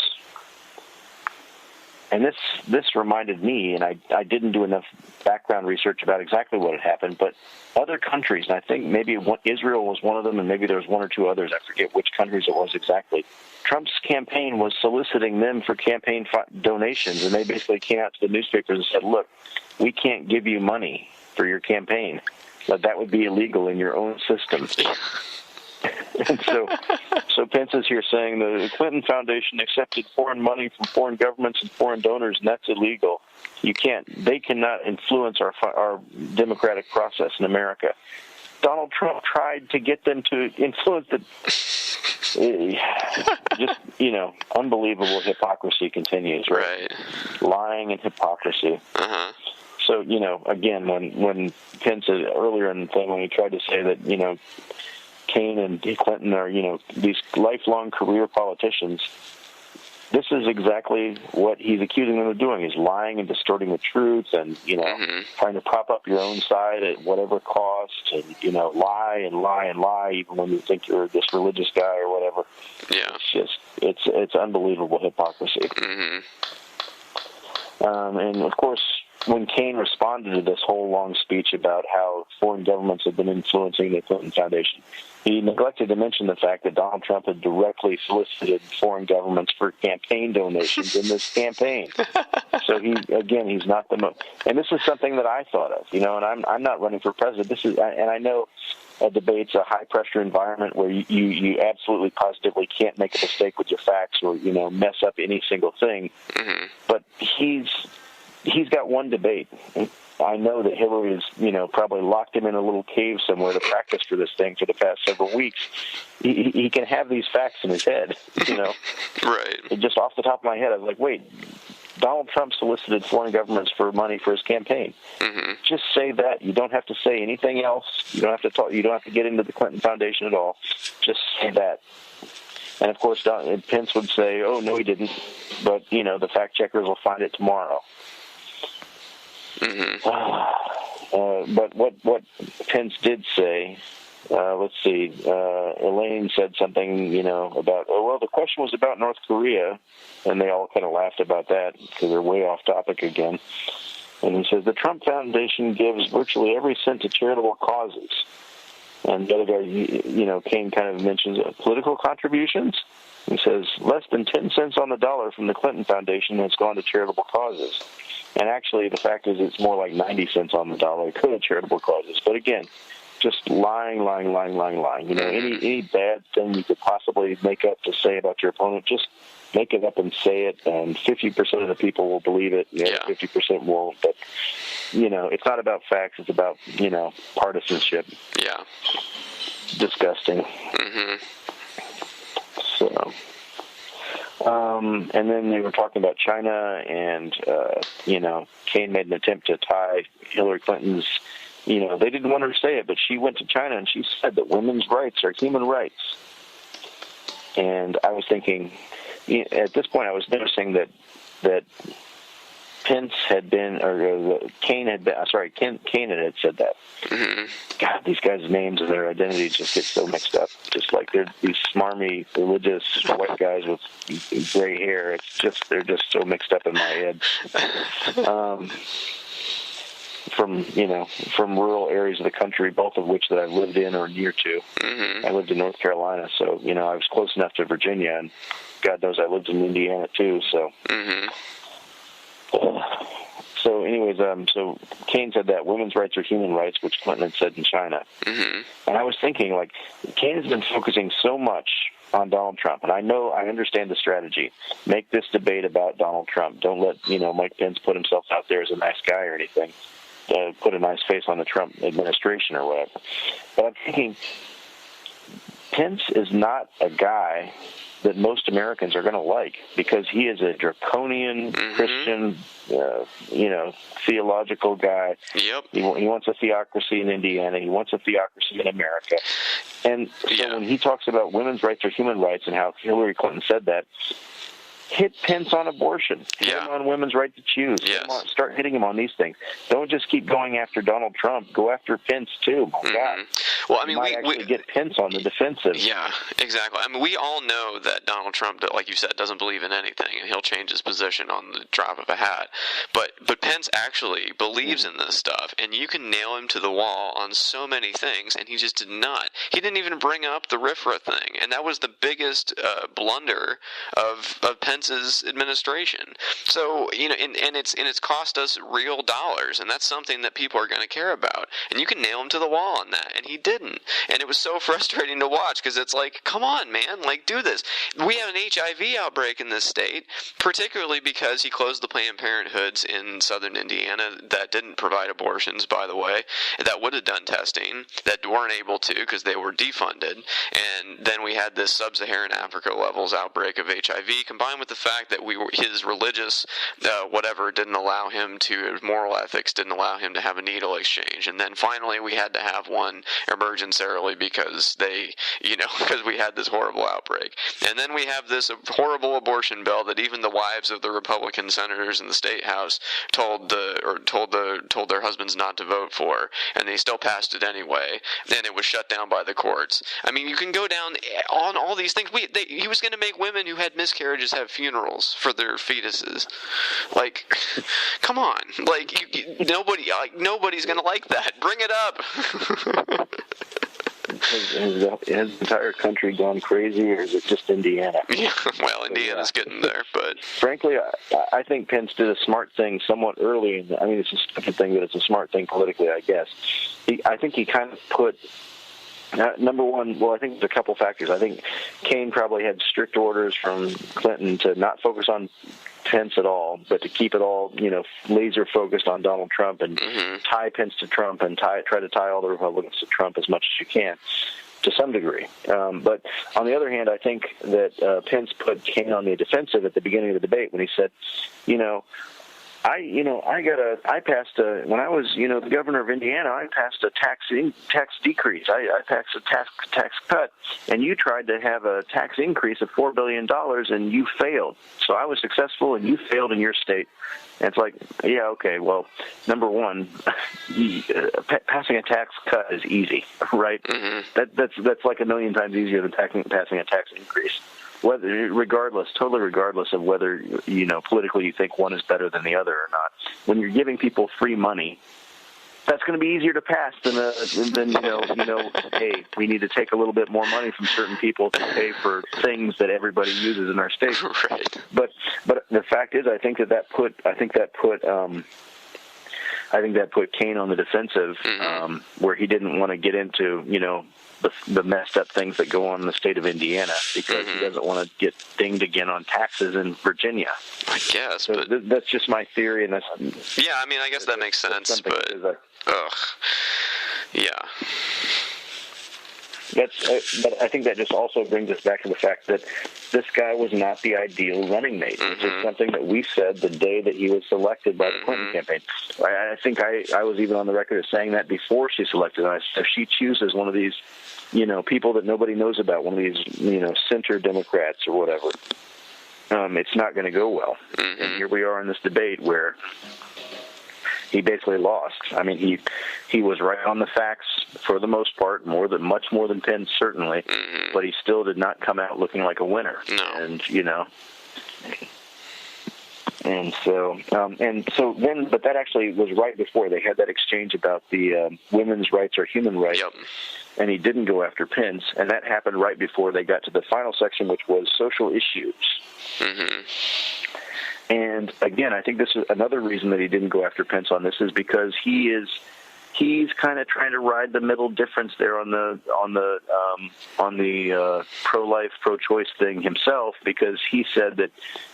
And this reminded me, and I didn't do enough background research about exactly what had happened, but other countries, and I think maybe Israel was one of them, and maybe there was one or two others, I forget which countries it was exactly. Trump's campaign was soliciting them for campaign donations, and they basically came out to the newspapers and said, look, we can't give you money for your campaign. But that would be illegal in your own system. And so Pence is here saying the Clinton Foundation accepted foreign money from foreign governments and foreign donors, and that's illegal. They cannot influence our democratic process in America. Donald Trump tried to get them to influence unbelievable hypocrisy continues, right? Lying and hypocrisy. Uh-huh. So, again, when Pence said earlier in the thing, when he tried to say that, Kane and Clinton are, these lifelong career politicians, this is exactly what he's accusing them of doing, is lying and distorting the truth and, trying to prop up your own side at whatever cost and, lie and lie and lie even when you think you're this religious guy or whatever. Yeah. It's unbelievable hypocrisy. Mm-hmm. And, of course, when Kane responded to this whole long speech about how foreign governments have been influencing the Clinton Foundation, he neglected to mention the fact that Donald Trump had directly solicited foreign governments for campaign donations in this campaign. So he's not the most. And this is something that I thought of, and I'm not running for president. And I know a debate's a high pressure environment where you absolutely positively can't make a mistake with your facts or mess up any single thing. Mm-hmm. But he's got one debate. I know that Hillary has, probably locked him in a little cave somewhere to practice for this thing for the past several weeks. He can have these facts in his head, Right. Just off the top of my head, I was like, wait, Donald Trump solicited foreign governments for money for his campaign. Mm-hmm. Just say that. You don't have to say anything else. You don't have to talk. You don't have to get into the Clinton Foundation at all. Just say that. And of course, Pence would say, "Oh no, he didn't." But the fact checkers will find it tomorrow. Mm-hmm. But what Pence did say, let's see, Elaine said something, about, the question was about North Korea, and they all kind of laughed about that because they're way off topic again. And he says, the Trump Foundation gives virtually every cent to charitable causes. And the other guy, Kane kind of mentions political contributions. He says, less than 10 cents on the dollar from the Clinton Foundation has gone to charitable causes. And actually, the fact is it's more like 90 cents on the dollar go to charitable causes. But again, just lying. Any bad thing you could possibly make up to say about your opponent, just make it up and say it, and 50% of the people will believe it, 50% won't. But, it's not about facts. It's about, partisanship. Yeah. Disgusting. Mm-hmm. So... and then they were talking about China, and, Kane made an attempt to tie Hillary Clinton's, they didn't want her to say it, but she went to China and she said that women's rights are human rights. And I was thinking, at this point I was noticing that Pence had been, or Kaine had been, Kaine had said that. Mm-hmm. God, these guys' names and their identities just get so mixed up. Just like they're these smarmy, religious white guys with gray hair. It's just, they're just so mixed up in my head. From rural areas of the country, both of which that I've lived in or near to. Mm-hmm. I lived in North Carolina, so, I was close enough to Virginia, and God knows I lived in Indiana too, so. Mm-hmm. So anyways, so Kaine said that women's rights are human rights, which Clinton had said in China. Mm-hmm. And I was thinking, like, Kaine has been focusing so much on Donald Trump, and I understand the strategy. Make this debate about Donald Trump. Don't let, Mike Pence put himself out there as a nice guy or anything. Put a nice face on the Trump administration or whatever. But I'm thinking, Pence is not a guy that most Americans are going to like, because he is a draconian Christian, theological guy. Yep. He wants a theocracy in Indiana. He wants a theocracy in America. And so when he talks about women's rights are human rights and how Hillary Clinton said that, hit Pence on abortion. Hit him on women's right to choose. Yes. Start hitting him on these things. Don't just keep going after Donald Trump. Go after Pence, too. My God. Well, I mean, we actually get Pence on the defensive. Yeah, exactly. I mean, we all know that Donald Trump, like you said, doesn't believe in anything, and he'll change his position on the drop of a hat. But Pence actually believes in this stuff, and you can nail him to the wall on so many things, and he just did not. He didn't even bring up the RFRA thing, and that was the biggest blunder of Pence's administration. So, and it's cost us real dollars, and that's something that people are going to care about. And you can nail him to the wall on that, and he didn't. And it was so frustrating to watch, because it's like, come on, man, like, do this. We have an HIV outbreak in this state, particularly because he closed the Planned Parenthoods in southern Indiana that didn't provide abortions, by the way, that would have done testing, that weren't able to because they were defunded. And then we had this sub-Saharan Africa levels outbreak of HIV, combined with the fact that his religious whatever didn't allow him to, moral ethics didn't allow him to have a needle exchange. And then finally we had to have one emergentarily because because we had this horrible outbreak. And then we have this horrible abortion bill that even the wives of the Republican senators in the state house told their husbands not to vote for, and they still passed it anyway, and it was shut down by the courts. I mean, you can go down on all these things. He was going to make women who had miscarriages have funerals for their fetuses. Like, come on. Like, nobody's going to like that. Bring it up. Has the entire country gone crazy, or is it just Indiana? Yeah, well, Indiana's getting there, but frankly, I think Pence did a smart thing somewhat early. I mean, it's a stupid thing, but it's a smart thing politically, I guess. I think he kind of put number one. Well, I think there's a couple factors. I think Kaine probably had strict orders from Clinton to not focus on Pence at all, but to keep it all, laser focused on Donald Trump and tie Pence to Trump and try to tie all the Republicans to Trump as much as you can, to some degree. But on the other hand, I think that Pence put Kaine on the defensive at the beginning of the debate when he said, I passed when I was, the governor of Indiana, I passed a tax decrease. I passed a tax cut, and you tried to have a tax increase of $4 billion, and you failed. So I was successful, and you failed in your state. And it's like, yeah, okay, well, number one, passing a tax cut is easy, right? Mm-hmm. That's like a million times easier than passing a tax increase. Totally regardless of whether, politically you think one is better than the other or not. When you're giving people free money, that's going to be easier to pass than hey, we need to take a little bit more money from certain people to pay for things that everybody uses in our state. Right. But the fact is, I think that put Kaine on the defensive, where he didn't want to get into, the messed up things that go on in the state of Indiana, because he doesn't want to get dinged again on taxes in Virginia. I guess, so but that's just my theory, and that's I mean, I guess that makes sense, but yeah. But I think that just also brings us back to the fact that this guy was not the ideal running mate. Which is something that we said the day that he was selected by the Clinton campaign. I think I was even on the record as saying that before she selected him. If she chooses one of these, people that nobody knows about, one of these, center Democrats or whatever, it's not going to go well. Mm-hmm. And here we are in this debate where he basically lost. I mean, he was right on the facts for the most part, much more than Pence, certainly, mm-hmm. but he still did not come out looking like a winner. No. And, but that actually was right before they had that exchange about the women's rights or human rights. Yep. And he didn't go after Pence, and that happened right before they got to the final section, which was social issues. Mm-hmm. And again, I think this is another reason that he didn't go after Pence on this is because he's kind of trying to ride the middle difference there on the pro-life, pro-choice thing himself, because he said that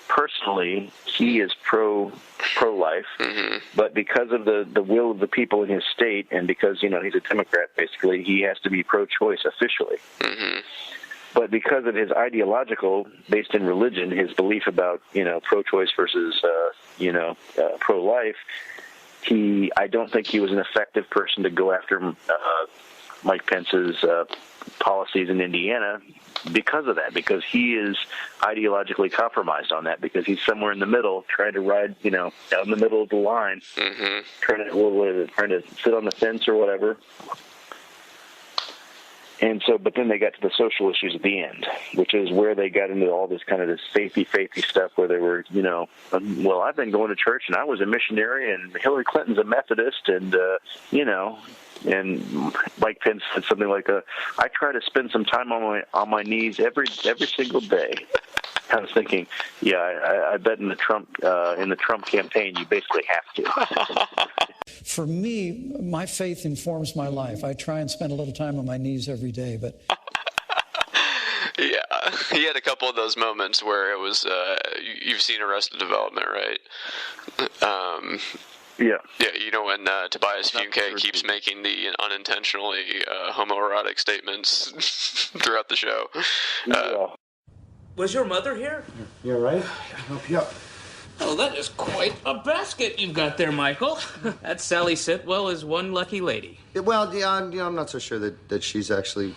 personally he is pro-life, mm-hmm. but because of the will of the people in his state, and because he's a Democrat, basically he has to be pro-choice officially. Mm-hmm. But because of his ideological, based in religion, his belief about pro-choice versus pro-life, I don't think he was an effective person to go after Mike Pence's policies in Indiana because of that, because he is ideologically compromised on that, because he's somewhere in the middle, trying to ride, down the middle of the line, mm-hmm. trying to sit on the fence or whatever. And so, but then they got to the social issues at the end, which is where they got into all this kind of this faithy stuff where they were, well, I've been going to church and I was a missionary and Hillary Clinton's a Methodist and, and Mike Pence said something like, I try to spend some time on my knees every single day. I was thinking, yeah, I bet in the Trump campaign, you basically have to. For me, my faith informs my life. I try and spend a little time on my knees every day, but... Yeah, he had a couple of those moments where it was, you've seen Arrested Development, right? Yeah. Yeah, when Tobias Funke keeps making the unintentionally homoerotic statements throughout the show. Was your mother here? You're right. I'll help you up. Oh, that is quite a basket you've got there, Michael. That Sally Sitwell is one lucky lady. Well, I'm not so sure that she's actually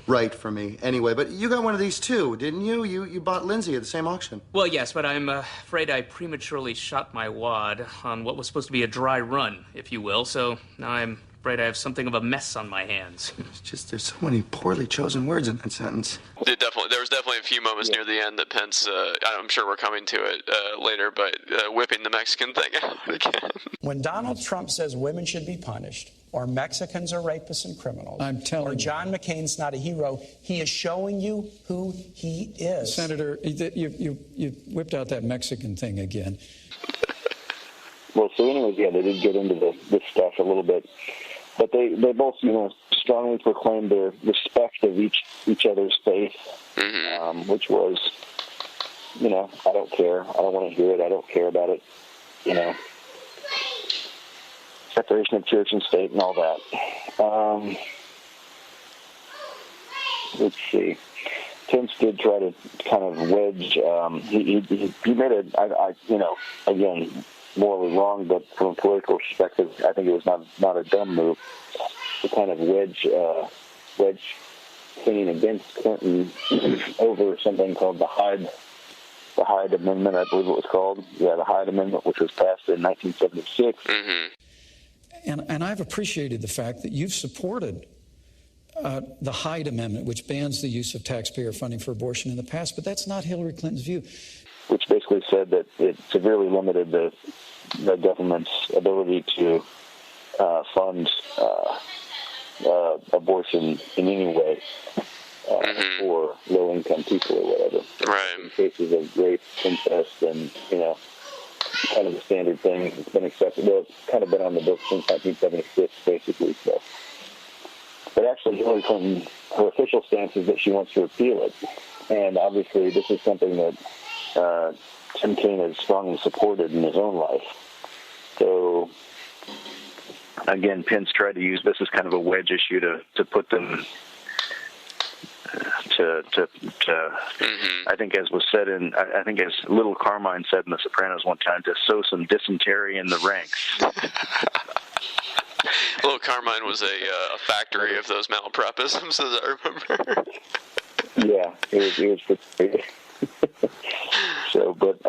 right for me anyway, but you got one of these too, didn't you? You bought Lindsay at the same auction. Well, yes, but I'm afraid I prematurely shot my wad on what was supposed to be a dry run, if you will, so now I'm afraid I have something of a mess on my hands. It's just there's so many poorly chosen words in that sentence. There was definitely a few moments near the end that Pence, I'm sure we're coming to it later, but whipping the Mexican thing out again. When Donald Trump says women should be punished, or Mexicans are rapists and criminals, I'm telling or John McCain's not a hero, he is showing you who he is. Senator, you whipped out that Mexican thing again. Well, so anyways, yeah, they did get into this stuff a little bit. But they both, strongly proclaimed their respect of each other's faith, mm-hmm. Which was, I don't care. I don't want to hear it. I don't care about it. Separation of church and state and all that. Let's see. Pence did try to kind of wedge. He made again, morally wrong, but from a political perspective, I think it was not a dumb move to kind of wedge Clinton against Clinton over something called the Hyde Amendment, I believe it was called. Yeah, the Hyde Amendment, which was passed in 1976. Mm-hmm. And I've appreciated the fact that you've supported the Hyde Amendment, which bans the use of taxpayer funding for abortion in the past, but that's not Hillary Clinton's view. Which basically said that it severely limited the government's ability to fund abortion in any way mm-hmm. for low-income people or whatever. Right. In cases of rape, incest, and, kind of the standard thing. It's been accepted. Well, it's kind of been on the books since 1976, basically. So. But actually, Hillary Clinton, her official stance is that she wants to repeal it. And obviously, this is something that Tim Kaine has strongly supported in his own life. So, again, Pence tried to use this as kind of a wedge issue to put them mm-hmm. I think, as was said I think as Little Carmine said in The Sopranos one time, to sow some dysentery in the ranks. Little Carmine was a factory of those malapropisms, as I remember. Yeah, it was pretty. so. But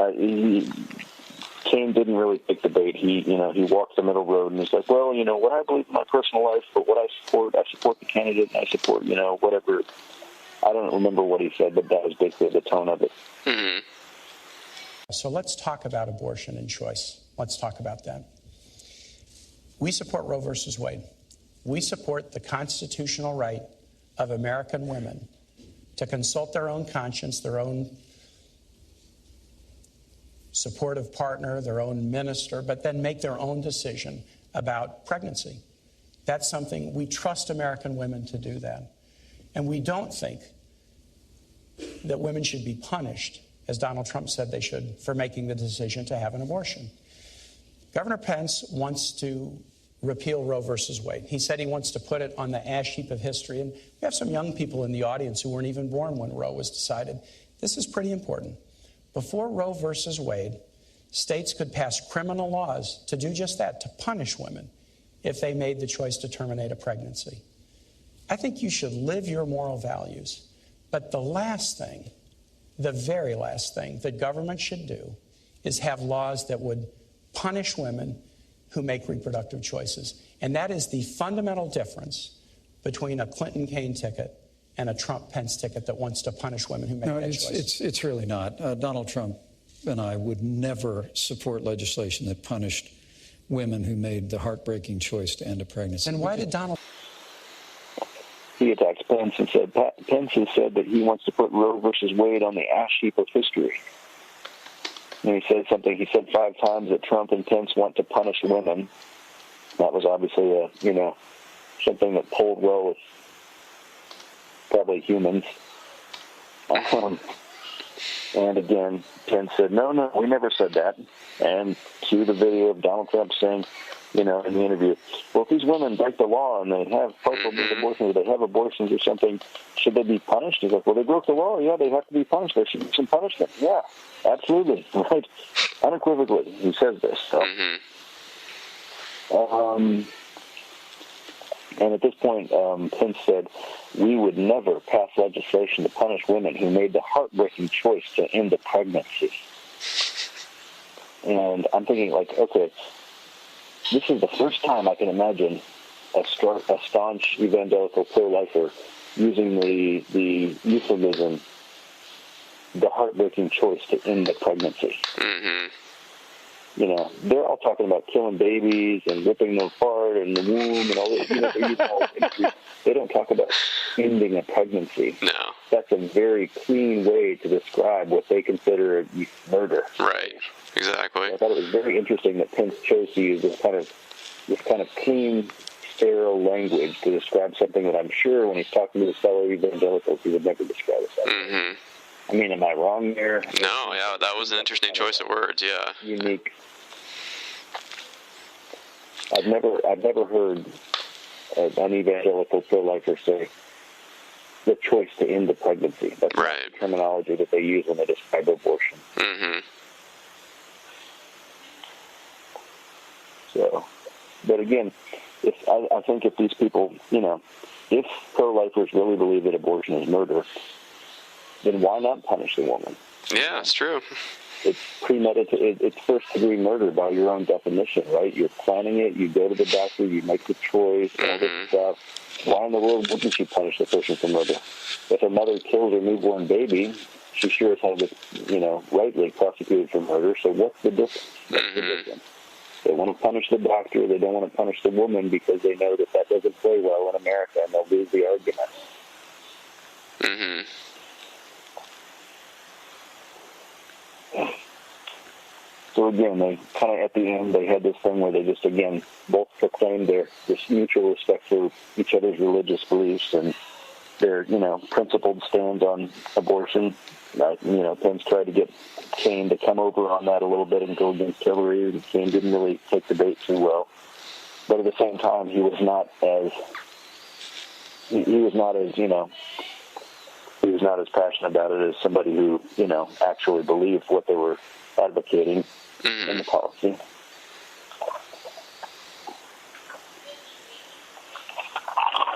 Kaine didn't really pick the bait. He walked the middle road and he's like, well, what I believe in my personal life, but what I support the candidate, and I support, whatever. I don't remember what he said, but that was basically the tone of it. Mm-hmm. So let's talk about abortion and choice. Let's talk about that. We support Roe versus Wade. We support the constitutional right of American women to consult their own conscience, their own supportive partner, their own minister, but then make their own decision about pregnancy. That's something we trust American women to do that. And we don't think that women should be punished, as Donald Trump said they should, for making the decision to have an abortion. Governor Pence wants to repeal Roe versus Wade. He said he wants to put it on the ash heap of history. And we have some young people in the audience who weren't even born when Roe was decided. This is pretty important. Before Roe versus Wade, states could pass criminal laws to do just that, to punish women if they made the choice to terminate a pregnancy. I think you should live your moral values. But the last thing, the very last thing that government should do is have laws that would punish women who make reproductive choices. And that is the fundamental difference between a Clinton-Kaine ticket and a Trump-Pence ticket that wants to punish women who make that choice. It's really not. Donald Trump and I would never support legislation that punished women who made the heartbreaking choice to end a pregnancy. And why did Donald... He attacks Pence and said, Pence has said that he wants to put Roe versus Wade on the ash heap of history. And he said 5 times that Trump and Pence want to punish women. That was obviously something that pulled well with probably humans. And again, Pence said, no, we never said that. And cue the video of Donald Trump saying, in the interview, well, if these women break the law and they have partial abortions, or they have abortions or something, should they be punished? He's like, well, they broke the law. Yeah, they have to be punished. There should be some punishment. Yeah, absolutely. Right? Unequivocally, he says this. So. And at this point, Pence said, we would never pass legislation to punish women who made the heartbreaking choice to end a pregnancy. And I'm thinking, okay, this is the first time I can imagine a staunch evangelical pro-lifer using the euphemism, the heartbreaking choice to end the pregnancy. Mm-hmm. They're all talking about killing babies and ripping them apart and the womb and all this. They're using all this. They don't talk about ending a pregnancy. No. That's a very clean way to describe what they consider murder. Right. Exactly. I thought it was very interesting that Pence chose to use this kind of clean, sterile language to describe something that I'm sure when he's talking to his fellow evangelicals he would never describe as that. Mm-hmm. I mean, am I wrong there? No, yeah, that was an interesting choice of words, yeah. Unique. I've never heard an evangelical pro-lifer say the choice to end the pregnancy. That's right. The terminology that they use when they describe abortion. Mm-hmm. So, but again, I think if these people, if pro-lifers really believe that abortion is murder, then why not punish the woman? Yeah, that's true. It's premeditated. It's first-degree murder by your own definition, right? You're planning it. You go to the doctor. You make the choice. All this stuff. Why in the world wouldn't you punish the person for murder? If a mother kills her newborn baby, she sure as hell gets, rightly prosecuted for murder. So what's the difference? That's the difference. They want to punish the doctor. They don't want to punish the woman because they know that doesn't play well in America, and they'll lose the argument. Mm-hmm. So again, they kind of at the end they had this thing where they just again both proclaimed this mutual respect for each other's religious beliefs and their principled stands on abortion. Pence tried to get Kaine to come over on that a little bit and go against Hillary. And Kaine didn't really take the bait too well, but at the same time he was not as passionate about it as somebody who actually believed what they were advocating in the policy.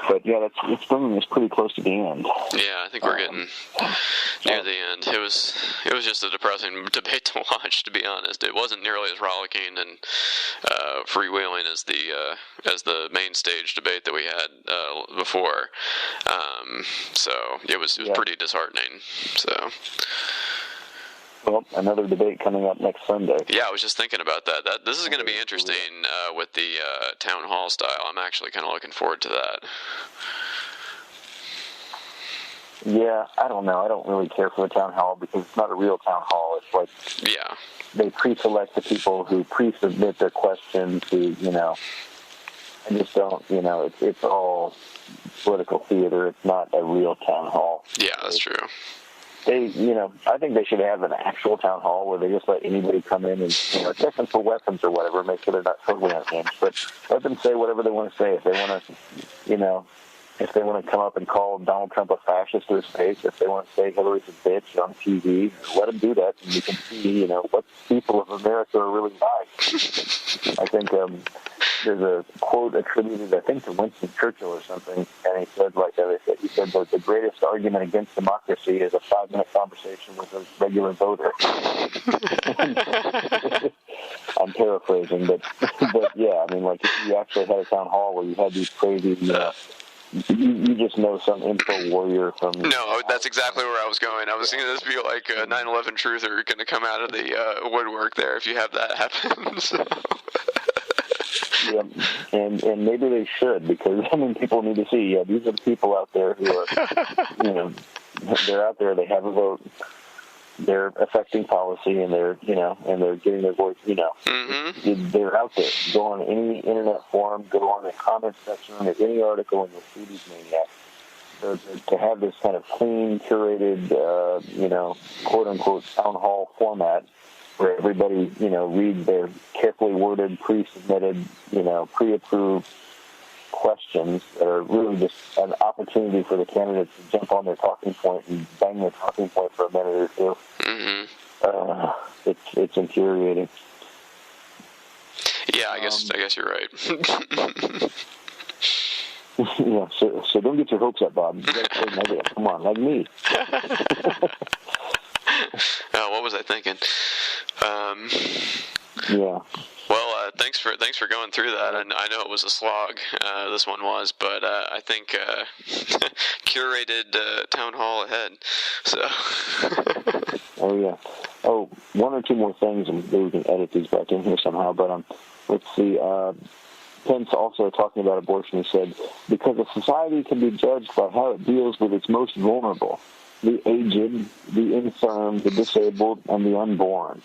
But yeah, it's bringing us pretty close to the end. Yeah, I think we're getting near the end. end. It was just a depressing debate to watch, to be honest. It wasn't nearly as rollicking and freewheeling as the main stage debate that we had before. So it was pretty disheartening. So. Well, another debate coming up next Sunday. Yeah, I was just thinking about that. This is going to be interesting with the town hall style. I'm actually kind of looking forward to that. Yeah, I don't know. I don't really care for the town hall because it's not a real town hall. It's like they pre-select the people who pre-submit their questions who, I just don't, it's all political theater. It's not a real town hall. Yeah, that's true. They, I think they should have an actual town hall where they just let anybody come in and, check them for weapons or whatever, make sure they're not totally unhinged, but let them say whatever they want to say. If they want to, if they want to come up and call Donald Trump a fascist to his face, if they want to say Hillary's a bitch on TV, let them do that, and you can see, what people of America are really like. I think there's a quote attributed, I think, to Winston Churchill or something, and he said, he said that the greatest argument against democracy is a 5-minute conversation with a regular voter. I'm paraphrasing, but yeah, I mean, like, if you actually had a town hall where you had these crazy, you just know some info warrior from... No, that's exactly where I was going. I was thinking this would be like a 9/11 truther going to come out of the woodwork there if you have that happen. So. Yeah, and maybe they should, because, people need to see, these are the people out there who are, they're out there, they have a vote, they're affecting policy, and they're, and they're getting their voice, they're out there. Go on any internet forum, go on the comment section of any article, and you'll see these maniacs. So to have this kind of clean, curated, quote-unquote town hall format, where everybody, reads their carefully worded, pre-submitted, pre-approved questions that are really just an opportunity for the candidates to jump on their talking point and bang their talking point for a minute or two. It's infuriating. Yeah, I guess you're right. Yeah, so don't get your hopes up, Bob. You gotta play negative. Come on, like me. What was I thinking? Yeah. Well, thanks for going through that. I know it was a slog. This one was, but I think curated town hall ahead. So. Oh yeah. Oh, one or two more things, and maybe we can edit these back in here somehow. But let's see. Pence also talking about abortion. He said, because a society can be judged by how it deals with its most vulnerable, the aged, the infirm, the disabled, and the unborn.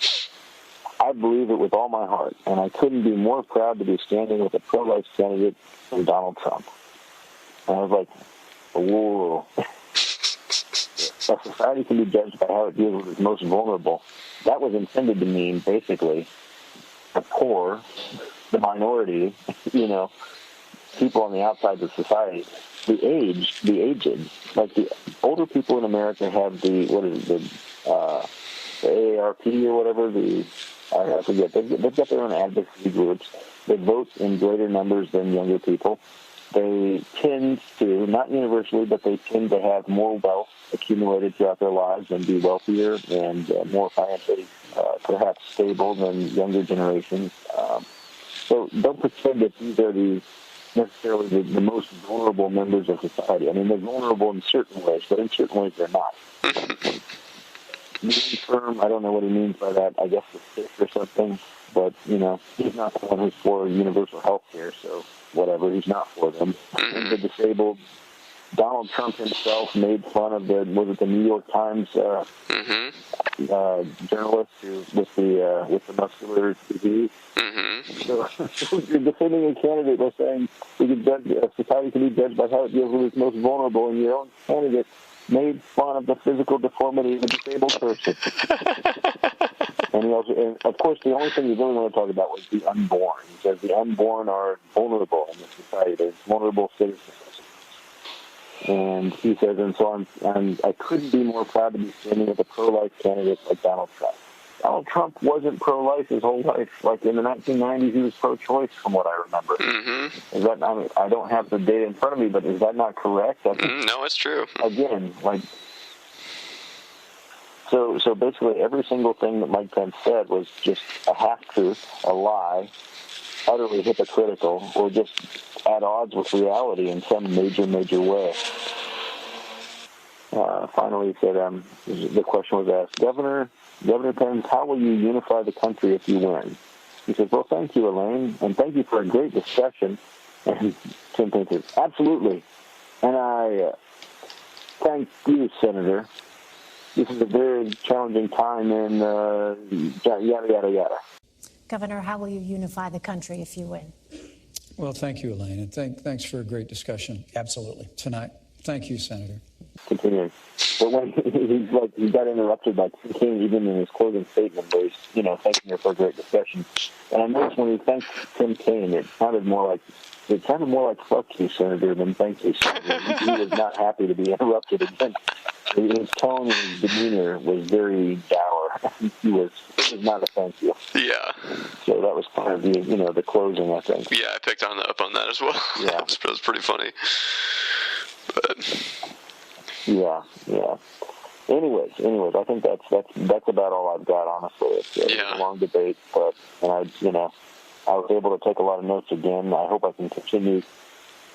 I believe it with all my heart, and I couldn't be more proud to be standing with a pro-life candidate than Donald Trump. And I was like, whoa. A society can be judged by how it deals with its most vulnerable. That was intended to mean, basically, the poor, the minority, people on the outside of society. The aged, like the older people in America have the AARP or whatever, I forget, they've got their own advocacy groups. They vote in greater numbers than younger people. They tend to, not universally, but they tend to have more wealth accumulated throughout their lives and be wealthier and more financially perhaps stable than younger generations. So don't pretend that these are necessarily the most vulnerable members of society. I mean, they're vulnerable in certain ways, but in certain ways they're not. The infirm, I don't know what he means by that. I guess the sick or something. But, he's not the one who's for universal health care, so whatever, he's not for them. And the disabled, Donald Trump himself made fun of the New York Times journalist with the muscular disease. So you're defending a candidate by saying society can be judged by how it deals with its most vulnerable, and your own candidate made fun of the physical deformity of a disabled person. And of course, the only thing you really want to talk about was the unborn. He says the unborn are vulnerable in this society. They're vulnerable citizens. And he says, and so I couldn't be more proud to be standing with a pro-life candidate like Donald Trump. Donald Trump wasn't pro-life his whole life. Like in the 1990s, he was pro-choice, from what I remember. Is that? I don't have the data in front of me, but is that not correct? No, it's true. Again, like So basically every single thing that Mike Pence said was just a half-truth, a lie, utterly hypocritical, or just at odds with reality in some major way. Finally, he said, the question was asked, Governor Pence, how will you unify the country if you win? He says, well, thank you, Elaine, and thank you for a great discussion. And Tim Pence says, absolutely. And I thank you, Senator. This is a very challenging time in yada, yada, yada. Governor, how will you unify the country if you win? Well, thank you, Elaine, and thanks for a great discussion. Absolutely. Tonight. Thank you, Senator. Continuing. But when he got interrupted by Tim Kaine, even in his closing statement, where he's, thanking her for a great discussion. And I noticed when he thanked Tim Kaine, it sounded more like fuck you, Senator, than thank you, Senator. He was not happy to be interrupted again. His tone and his demeanor was very dour. He was not a thank you. Yeah. So that was kind of the closing, I think. Yeah, I picked up on that as well. Yeah. It was pretty funny. But yeah. Anyways, I think that's about all I've got, honestly. It's a long debate, but I was able to take a lot of notes again. I hope I can continue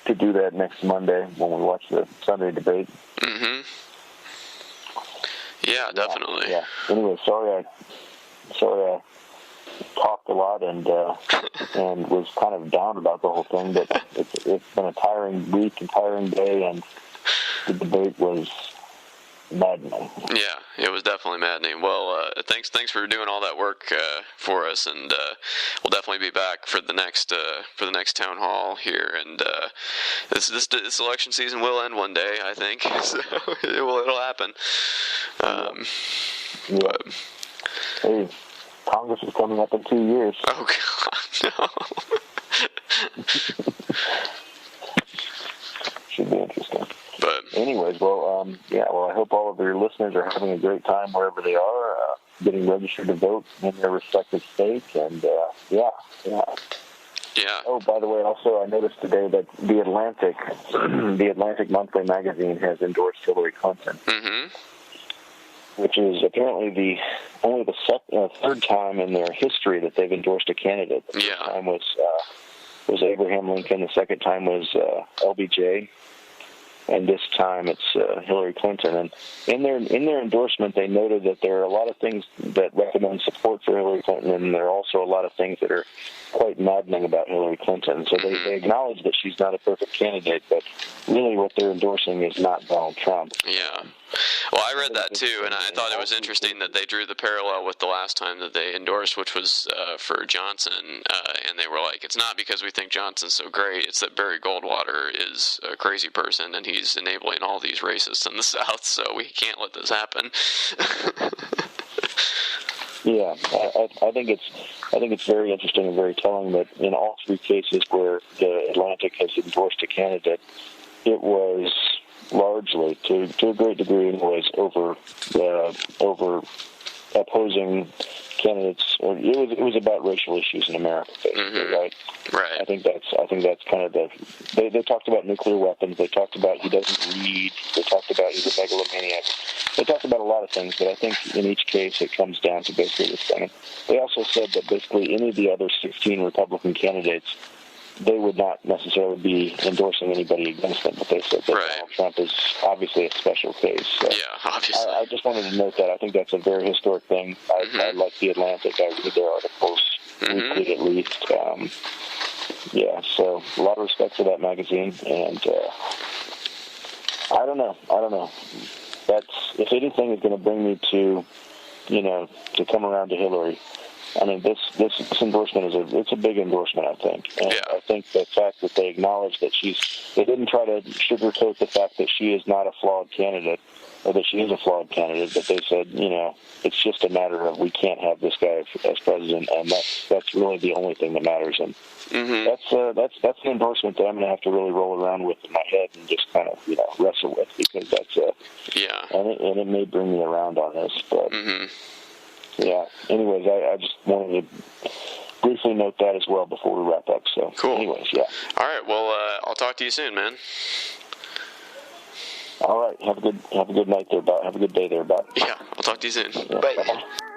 to do that next Monday when we watch the Sunday debate. Mm-hmm. Yeah, definitely. Yeah. Anyway, sorry I talked a lot and was kind of down about the whole thing, but it's been a tiring week and tiring day, and the debate was maddening. Yeah, it was definitely maddening. Well, thanks for doing all that work for us, and we'll definitely be back for the next town hall here. And this election season will end one day, I think. So it'll happen. But, hey, Congress is coming up in 2 years. Oh God, no. Should be interesting. But anyways, I hope all of your listeners are having a great time wherever they are, getting registered to vote in their respective states, and Yeah. Oh, by the way, also I noticed today that the Atlantic Monthly magazine has endorsed Hillary Clinton, which is apparently only the third time in their history that they've endorsed a candidate. The first time was Abraham Lincoln. The second time was LBJ. And this time it's Hillary Clinton. And in their endorsement, they noted that there are a lot of things that recommend support for Hillary Clinton, and there are also a lot of things that are quite maddening about Hillary Clinton. So they acknowledge that she's not a perfect candidate, but really what they're endorsing is not Donald Trump. Yeah. Well, I read that too, and I thought it was interesting that they drew the parallel with the last time that they endorsed, which was for Johnson, and they were like, it's not because we think Johnson's so great, it's that Barry Goldwater is a crazy person, and he's enabling all these racists in the South, so we can't let this happen. Yeah, I think it's very interesting and very telling that in all three cases where the Atlantic has endorsed a candidate, it was largely, to a great degree anyways, over opposing candidates, or it was about racial issues in America, basically, right? Right. I think that's kind of they talked about nuclear weapons. They talked about he doesn't read. They talked about he's a megalomaniac. They talked about a lot of things, but I think in each case it comes down to basically this thing. They also said that basically any of the other 16 Republican candidates, they would not necessarily be endorsing anybody against them, but they said that Donald Trump is obviously a special case. So yeah, obviously. I just wanted to note that. I think that's a very historic thing. I like the Atlantic. I read their articles weekly at least. So a lot of respect for that magazine, and I don't know. That's, if anything is going to bring me to come around to Hillary. I mean, this endorsement it's a big endorsement, I think. And I think the fact that they acknowledge that they didn't try to sugarcoat the fact that she is not a flawed candidate, or that she is a flawed candidate, but they said, it's just a matter of we can't have this guy as president, and that's really the only thing that matters. And that's an endorsement that I'm going to have to really roll around with in my head and just kind of wrestle with, because that's and it may bring me around on this, but. Yeah. Anyways, I just wanted to briefly note that as well before we wrap up. So, cool. Anyways, yeah. All right. Well, I'll talk to you soon, man. All right. Have a good night there, Bob. Have a good day there, Bob. Yeah, I'll talk to you soon. Yeah, Bye. Bye-bye.